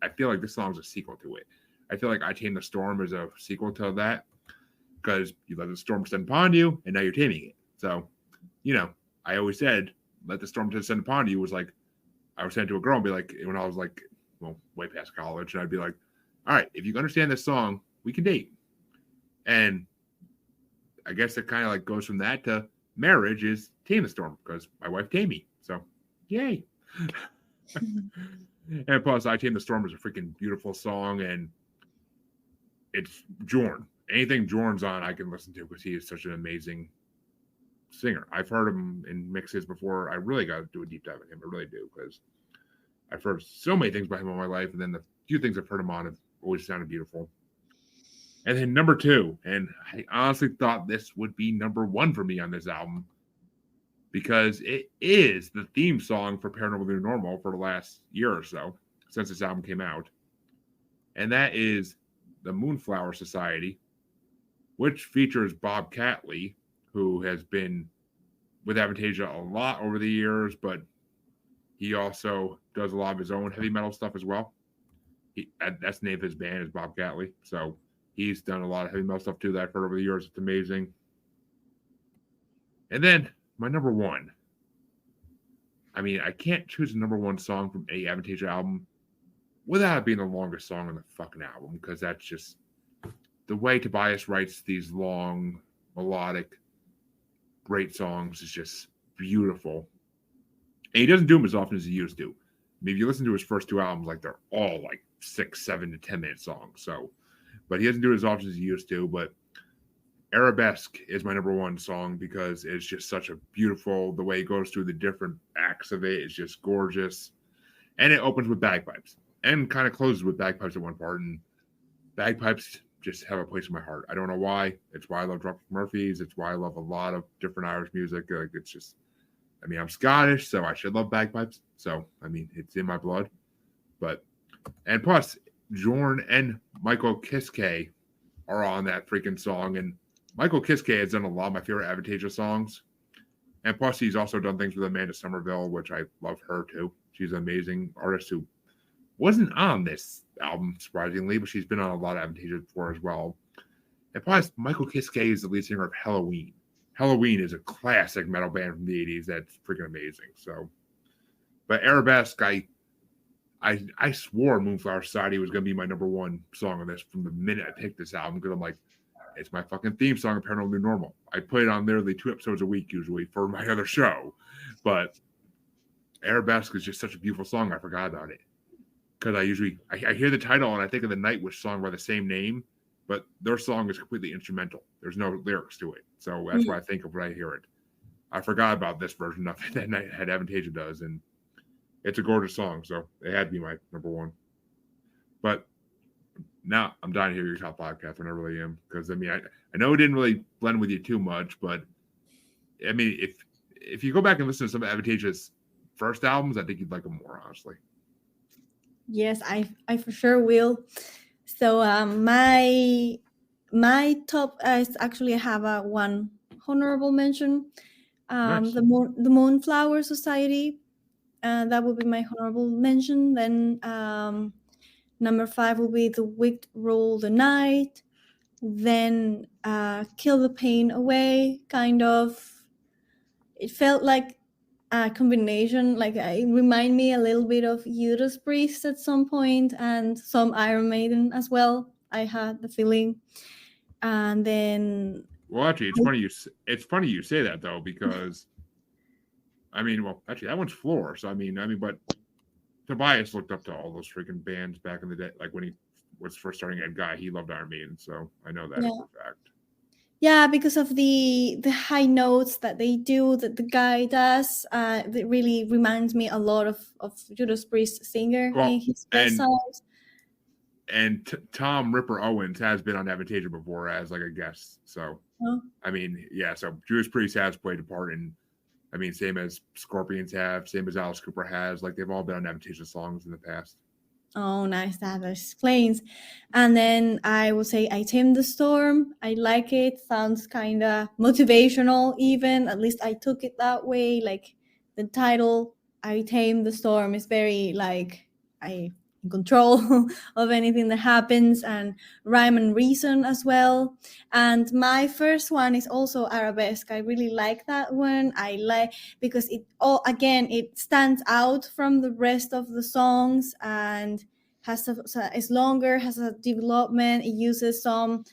I feel like this song's a sequel to it. I feel like "I Tame the Storm" is a sequel to that, because you let the storm descend upon you, and now you're taming it. So, I always said, "Let the storm descend upon you" was like, I would send to a girl and be like, when I was like, well, way past college, and I'd be like, all right, if you can understand this song, we can date. And I guess it kind of like goes from that to marriage is "Tame the Storm," because my wife tamed me. So, yay. And plus, "I Tame the Storm" is a freaking beautiful song, and it's Jorn. Anything Jorn's on, I can listen to, because he is such an amazing singer. I've heard him in mixes before. I really got to do a deep dive on him. I really do, because I've heard so many things about him in my life, and then the few things I've heard him on have always sounded beautiful. And then number 2, and I honestly thought this would be number 1 for me on this album, because it is the theme song for Paranormal New Normal for the last year or so, since this album came out. And that is the Moonflower Society, which features Bob Catley, who has been with Avantasia a lot over the years, but he also does a lot of his own heavy metal stuff as well. That's the name of his band, is Bob Catley. So he's done a lot of heavy metal stuff too that I've heard over the years. It's amazing. And then my number 1. I mean, I can't choose a number 1 song from a Avantasia album without it being the longest song on the fucking album, because that's just the way Tobias writes these long, melodic, great songs is just beautiful. And he doesn't do them as often as he used to. I mean, if you listen to his first 2 albums, like they're all like 6, 7 to 10 minute songs. So, but he doesn't do it as often as he used to. But Arabesque is my number 1 song, because it's just such a beautiful, the way it goes through the different acts of it is just gorgeous. And it opens with bagpipes and kind of closes with bagpipes at one part. And bagpipes just have a place in my heart. I don't know why. It's why I love Dropkick Murphys. It's why I love a lot of different Irish music. Like, it's just, I mean, I'm Scottish, so I should love bagpipes. So, I mean, it's in my blood. But, and plus, Jorn and Michael Kiske are on that freaking song. And Michael Kiske has done a lot of my favorite Avantasia songs. And plus, he's also done things with Amanda Somerville, which I love her too. She's an amazing artist who wasn't on this album, surprisingly, but she's been on a lot of Avantasia before as well. And plus, Michael Kiske is the lead singer of Halloween. Halloween is a classic metal band from the 80s that's freaking amazing. So, but Arabesque, I swore Moonflower Society was going to be my number 1 song on this from the minute I picked this album, because I'm like, it's my fucking theme song of Paranormal New Normal. I play it on literally 2 episodes a week usually for my other show. But Arabesque is just such a beautiful song. I forgot about it. Because I hear the title and I think of the Nightwish song by the same name, but their song is completely instrumental. There's no lyrics to it. So that's what I think of when I hear it. I forgot about this version of it that Avantasia does, and it's a gorgeous song, so it had to be my number 1. But now I'm dying to hear your top 5, Catherine. I really am. Because, I mean, I know it didn't really blend with you too much, but, I mean, if you go back and listen to some of Avantasia's first albums, I think you'd like them more, honestly. Yes, I for sure will. So my top is actually I have a 1 honorable mention. Nice. The Moonflower Society. That would be my honorable mention. Then Number 5 will be The Wicked Rule the Night. Then Kill the Pain Away, kind of. It felt like a combination, like it remind me a little bit of Judas Priest at some point, and some Iron Maiden as well. I had the feeling. And then Well, actually, it's funny you say that though, because I mean, well, actually, that one's Floor. So I mean, but Tobias looked up to all those freaking bands back in the day, like when he was first starting at Guy. He loved Iron Maiden, so I know that for a fact. Yeah, because of the high notes that they do, that the guy does, it really reminds me a lot of Judas Priest singer in his best songs. And Tom Ripper Owens has been on Avantasia before as like a guest. So, I mean, yeah, so Judas Priest has played a part in, I mean, same as Scorpions have, same as Alice Cooper has. Like, they've all been on Avantasia songs in the past. Oh, nice. That explains. And then I would say I Tamed the Storm. I like it. Sounds kind of motivational even. At least I took it that way. Like, the title, I Tamed the Storm, is very like, I in control of anything that happens, and Rhyme and Reason as well. And my first one is also Arabesque. I really like that one. I like because it stands out from the rest of the songs, and is longer, has a development. It uses some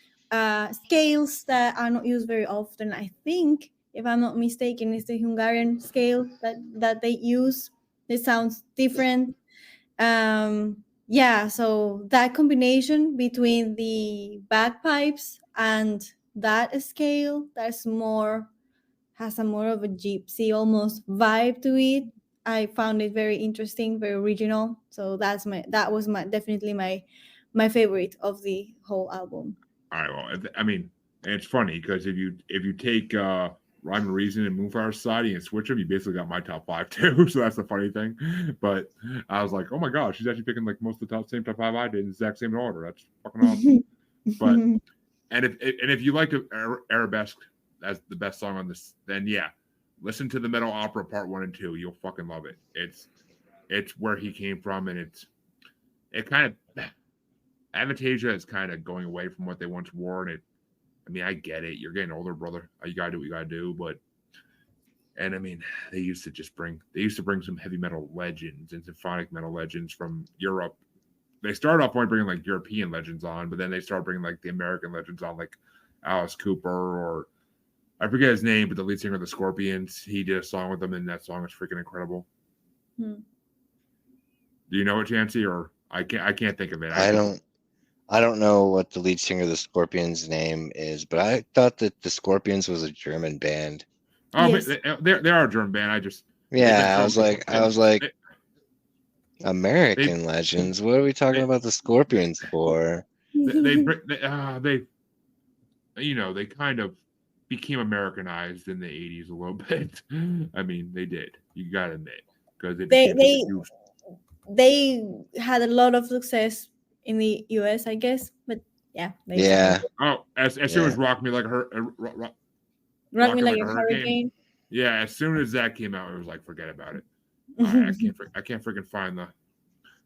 scales that are not used very often. I think, if I'm not mistaken, it's the Hungarian scale that they use. It sounds different. So that combination between the bagpipes and that scale has a more of a gypsy almost vibe to it. I found it very interesting, very original. So that was definitely my favorite of the whole album. All right, well, I mean, and it's funny because if you take Rhyme and Reason and Moonflower Society and switch them, you basically got my top 5 too. So that's the funny thing. But I was like, oh my gosh, she's actually picking like most of the same top 5 I did in the exact same order. That's fucking awesome. But if you like Arabesque as the best song on this, then yeah, listen to the Metal Opera Part 1 and 2. You'll fucking love it. It's where he came from, and it kind of Avantasia is kind of going away from what they once wore, and I mean, I get it. You're getting older, brother. You gotta do what you gotta do. And I mean, they used to bring some heavy metal legends and symphonic metal legends from Europe. They started off by bringing like European legends on, but then they started bringing like the American legends on, like Alice Cooper, or I forget his name, but the lead singer of the Scorpions. He did a song with them, and that song is freaking incredible. Do you know it, Chancy? Or I can't think of it. I don't know what the lead singer of the Scorpions' name is, but I thought that the Scorpions was a German band. Oh, yes. They are a German band. I was like, American legends. What are we talking about the Scorpions for? They kind of became Americanized in the 80s a little bit. I mean, they did. You gotta admit, because they had a lot of success in the US, I guess, but yeah. Oh, as soon as Rock Me Like a Hurricane. Yeah, as soon as that came out, it was like, forget about it. I can't freaking find the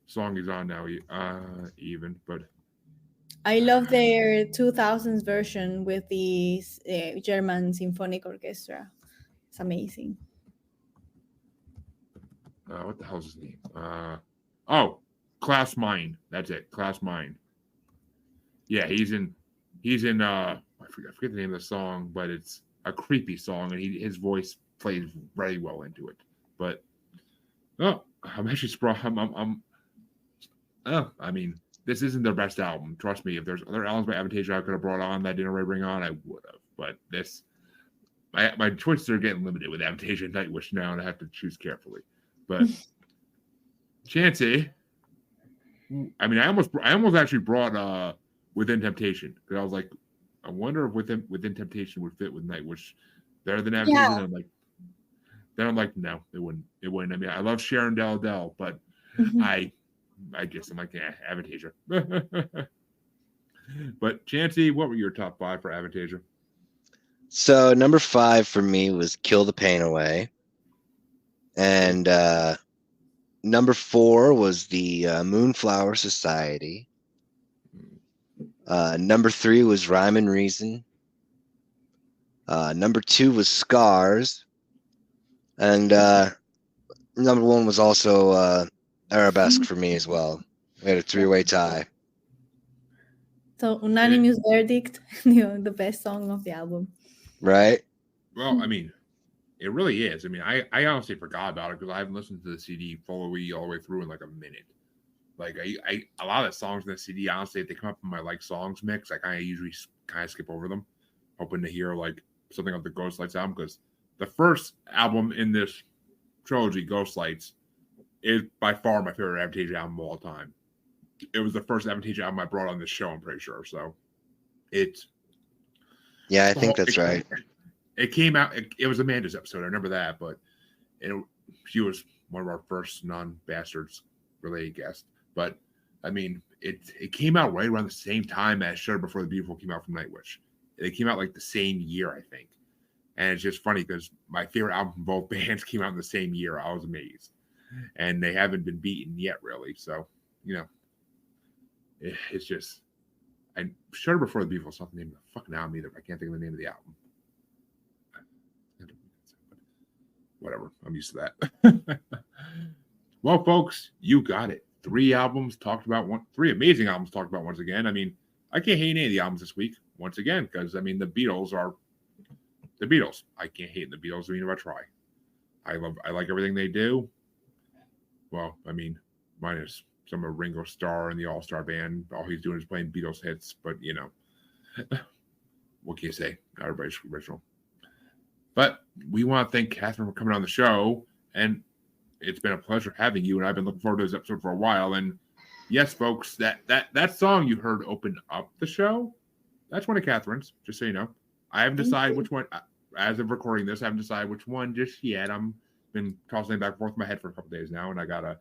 song he's on now, even. But I love their 2000s version with the German Symphonic Orchestra. It's amazing. What the hell's his name? Klaus Meine. That's it. Klaus Meine. Yeah, he's in I forget the name of the song, but it's a creepy song, and his voice plays very well into it. But I'm actually surprised. I mean, this isn't their best album. Trust me. If there's other albums by Avantasia I could have brought on that didn't already bring on, I would have. But my choices are getting limited with Avantasia and Nightwish now, and I have to choose carefully. But Chancy, I mean, I almost actually brought Within Temptation, because I was like, I wonder if Within Temptation would fit with Nightwish better than Avantasia. Yeah. And I'm like, no, it wouldn't. I mean, I love Sharon Del, but I'm like, yeah, Avantasia. But Chancy, what were your top 5 for Avantasia? So number 5 for me was Kill the Pain Away. And Number 4 was the Moonflower Society. Number 3 was Rhyme and Reason. Number 2 was Scars. And number 1 was also Arabesque for me as well. We had a 3-way tie. So unanimous verdict, the best song of the album. Right? Well, I mean, it really is. I mean, I honestly forgot about it because I haven't listened to the CD fully all the way through in like a minute. Like I a lot of the songs in the CD, honestly, if they come up in my like songs mix, I usually kind of skip over them, hoping to hear like something of the Ghost Lights album, because the first album in this trilogy, Ghost Lights, is by far my favorite Avantasia album of all time. It was the first Avantasia album I brought on this show, I'm pretty sure. So it's I think that's right. It came out. It was Amanda's episode. I remember that, but she was one of our first non-bastards related guests. But I mean, it came out right around the same time as Shudder Before the Beautiful came out from Nightwish. They came out like the same year, I think. And it's just funny because my favorite album from both bands came out in the same year. I was amazed, and they haven't been beaten yet, really. So it's just. And Shudder Before the Beautiful is not the name of the fucking album either. I can't think of the name of the album. Whatever. I'm used to that. Well, folks, you got it. 3 albums talked about, 3 amazing albums talked about once again. I mean, I can't hate any of the albums this week once again because, I mean, the Beatles are the Beatles. I can't hate the Beatles even if I try. I like everything they do. Well, I mean, minus some of Ringo Starr and the All-Star Band. All he's doing is playing Beatles hits, but, what can you say? Not everybody's original. But we want to thank Catherine for coming on the show, and it's been a pleasure having you, and I've been looking forward to this episode for a while. And yes, folks, that song you heard open up the show, that's one of Catherine's, just so you know. I haven't decided which one, as of recording this, I haven't decided which one just yet. I'm been tossing it back and forth in my head for a couple days now, and I got to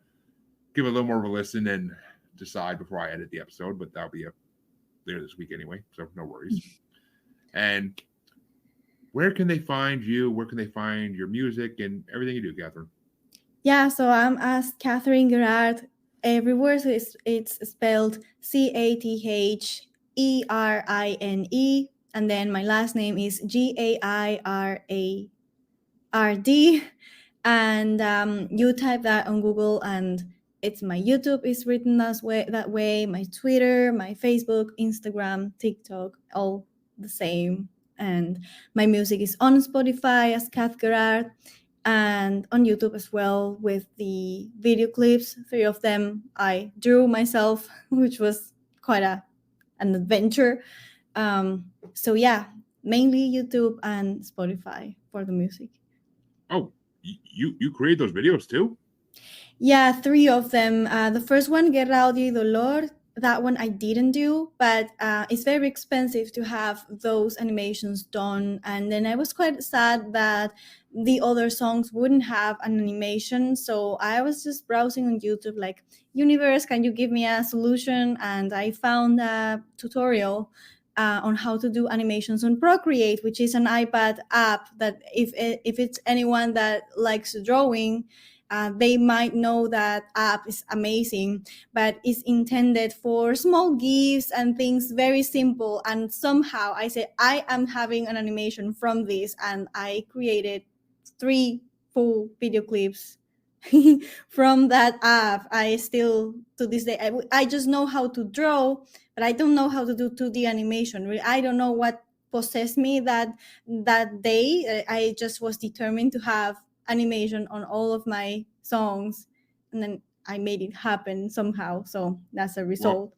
give it a little more of a listen and decide before I edit the episode, but that'll be later this week anyway, so no worries. And where can they find you? Where can they find your music and everything you do, Catherine? Yeah, so I'm as Catherine Gairard everywhere. So it's spelled CATHERINE, and then my last name is GAIRARD. And you type that on Google, and it's my YouTube is written that way. My Twitter, my Facebook, Instagram, TikTok, all the same. And my music is on Spotify as Cath Gairard, and on YouTube as well with the video clips. 3 of them I drew myself, which was quite an adventure. So yeah, mainly YouTube and Spotify for the music. Oh, you create those videos too? Yeah, 3 of them. The first one, Guerra, Odio y Dolor, that one I didn't do, but it's very expensive to have those animations done. And then I was quite sad that the other songs wouldn't have an animation. So I was just browsing on YouTube like, universe, can you give me a solution? And I found a tutorial on how to do animations on Procreate, which is an iPad app that if it's anyone that likes drawing, they might know that app is amazing, but it's intended for small gifts and things very simple. And somehow I said, I am having an animation from this, and I created 3 full video clips from that app. I still, to this day, I just know how to draw, but I don't know how to do 2D animation. I don't know what possessed me that day. I just was determined to have animation on all of my songs, and then I made it happen somehow. So that's a result.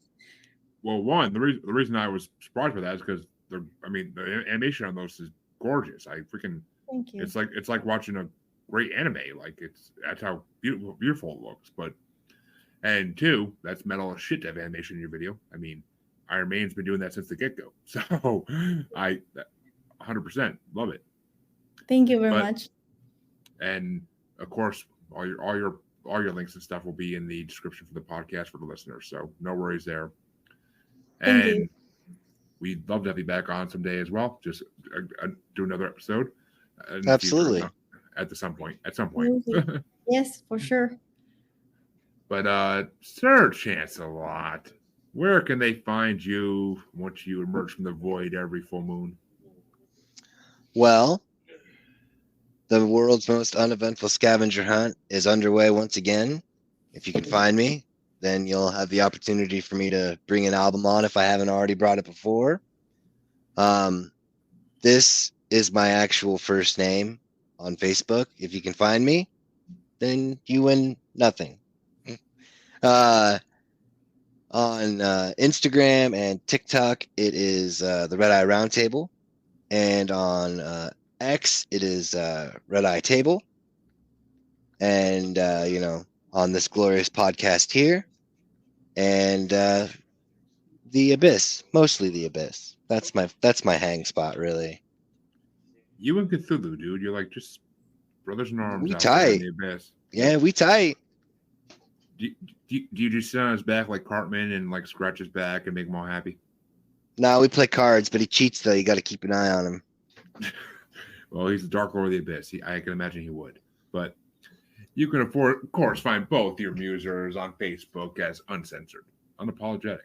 Well, one, the reason I was surprised by that is because the animation on those is gorgeous. Thank you. It's like watching a great anime. Like that's how beautiful it looks. And 2, that's metal as shit to have animation in your video. I mean, Iron Maiden's been doing that since the get-go. So I 100% love it. Thank you very much. And of course, all your links and stuff will be in the description for the podcast for the listeners. So no worries there. Thank And you. we'd love to have you back on someday as well. Just do another episode. Absolutely. At some point. Absolutely. Yes, for sure. But Sir Chance-a-Lot, where can they find you once you emerge from the void every full moon? Well, the world's most uneventful scavenger hunt is underway once again. If you can find me, then you'll have the opportunity for me to bring an album on if I haven't already brought it before. This is my actual first name on Facebook. If you can find me, then you win nothing. On Instagram and TikTok, it is the Red Eye Roundtable. And on X, it is Red Eye Table. And, on this glorious podcast here. And the Abyss, mostly the Abyss. That's my hang spot, really. You and Cthulhu, dude. You're like just brothers in arms. We out there in tight. the abyss. Yeah, we tight. Do you just sit on his back like Cartman and like scratch his back and make him all happy? No, we play cards, but he cheats though. You got to keep an eye on him. Well, he's the Dark Lord of the Abyss. I can imagine he would. But you can, of course, find both your musers on Facebook as Uncensored, Unapologetic,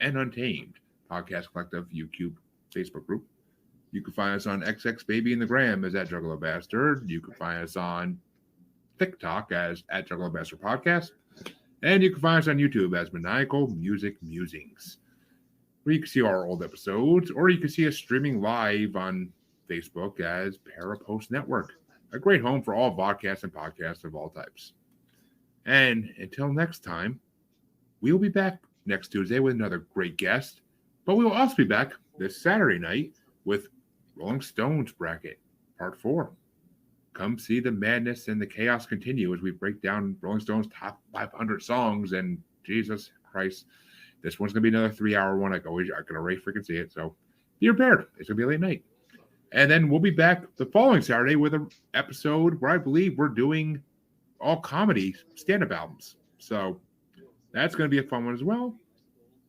and Untamed Podcast Collective YouTube Facebook group. You can find us on XX Baby in the Gram as @Juggalo Bastard. You can find us on TikTok as @Juggalo Bastard Podcast. And you can find us on YouTube as Maniacal Music Musings, where you can see our old episodes, or you can see us streaming live on Facebook as Parapost Network, a great home for all vodcasts and podcasts of all types. And until next time, we'll be back next Tuesday with another great guest, but we will also be back this Saturday night with Rolling Stones Bracket, Part 4. Come see the madness and the chaos continue as we break down Rolling Stones' top 500 songs, and Jesus Christ, this one's going to be another 3-hour one. I can already freaking see it, so be prepared. It's going to be a late night. And then we'll be back the following Saturday with an episode where I believe we're doing all comedy stand-up albums. So that's going to be a fun one as well.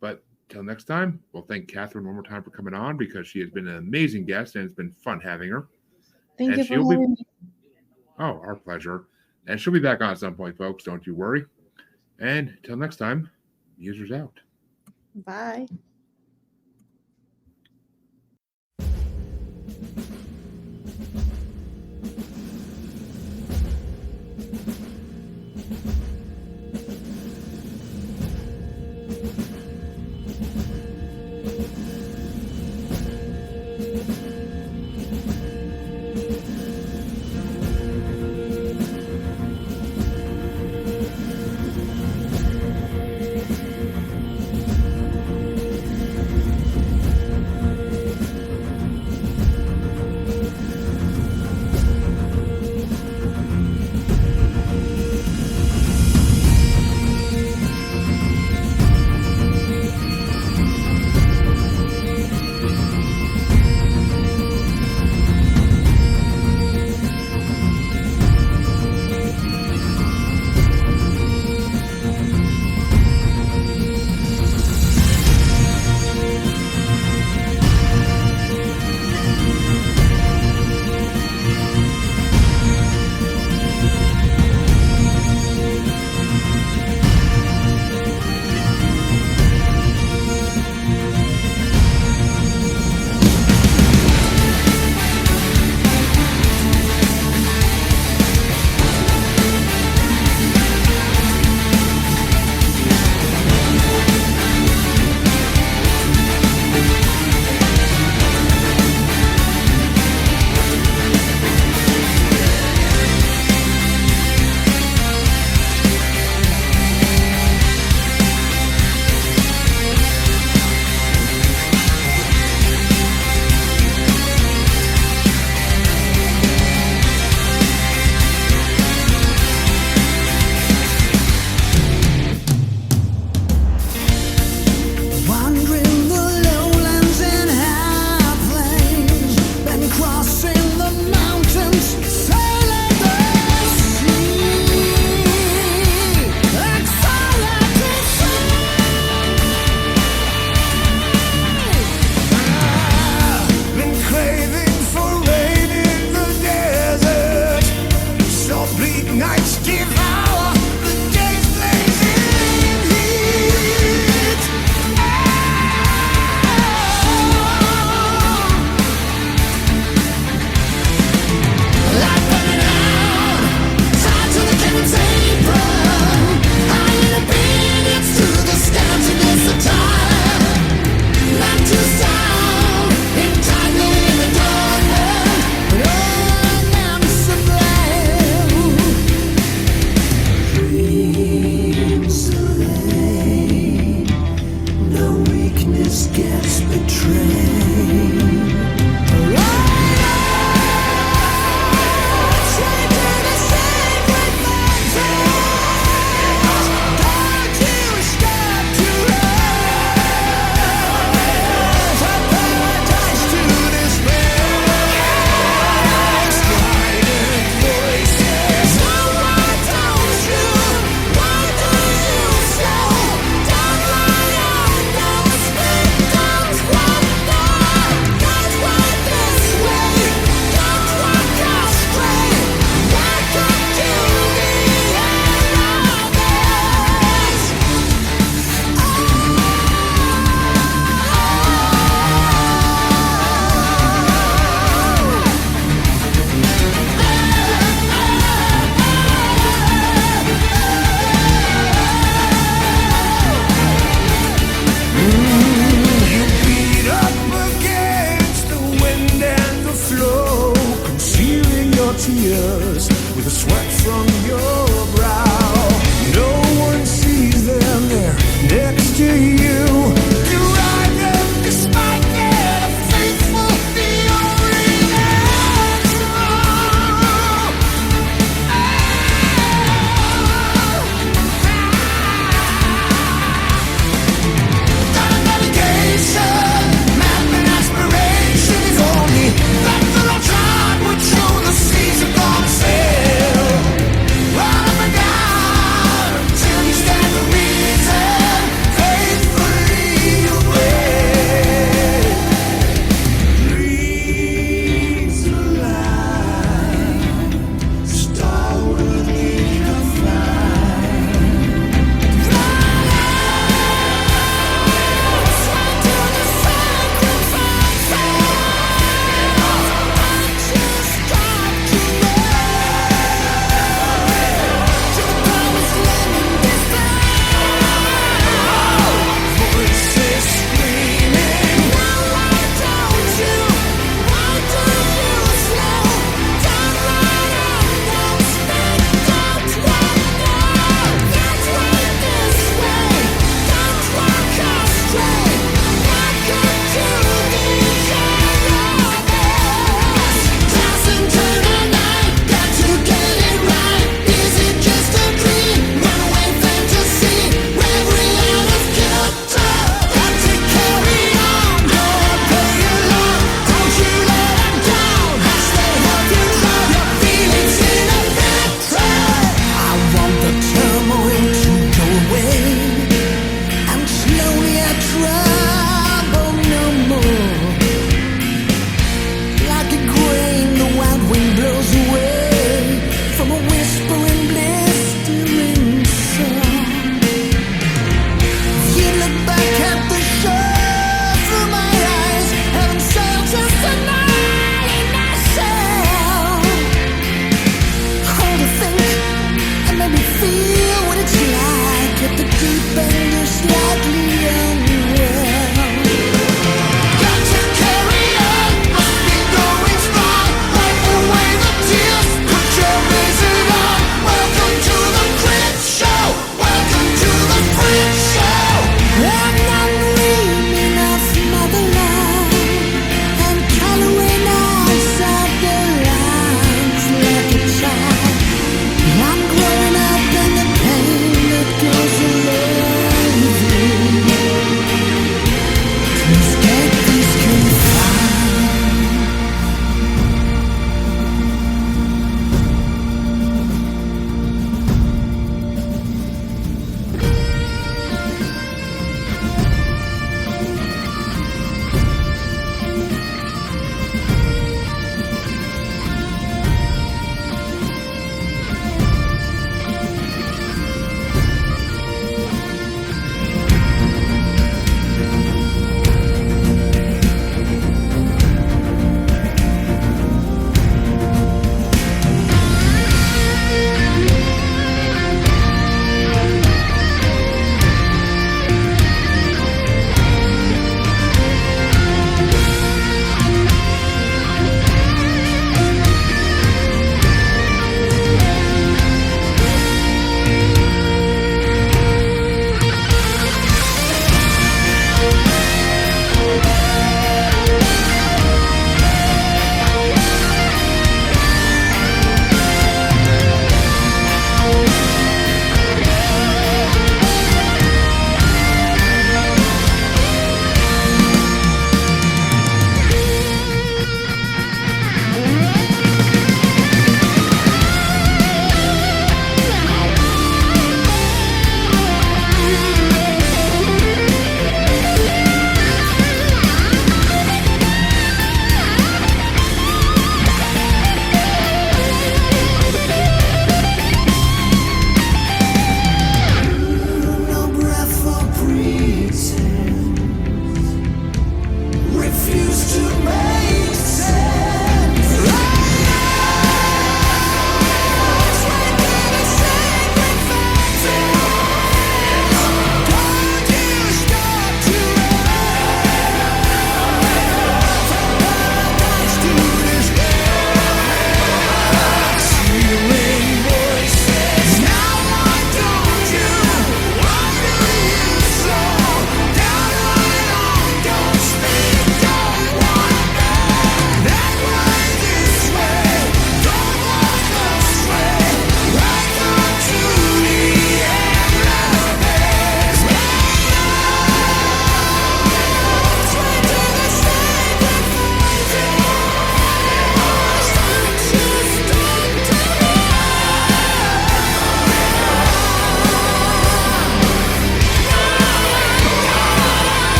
But till next time, we'll thank Catherine one more time for coming on because she has been an amazing guest and it's been fun having her. Thank you for having me. Oh, our pleasure. And she'll be back on at some point, folks. Don't you worry. And till next time, users out. Bye.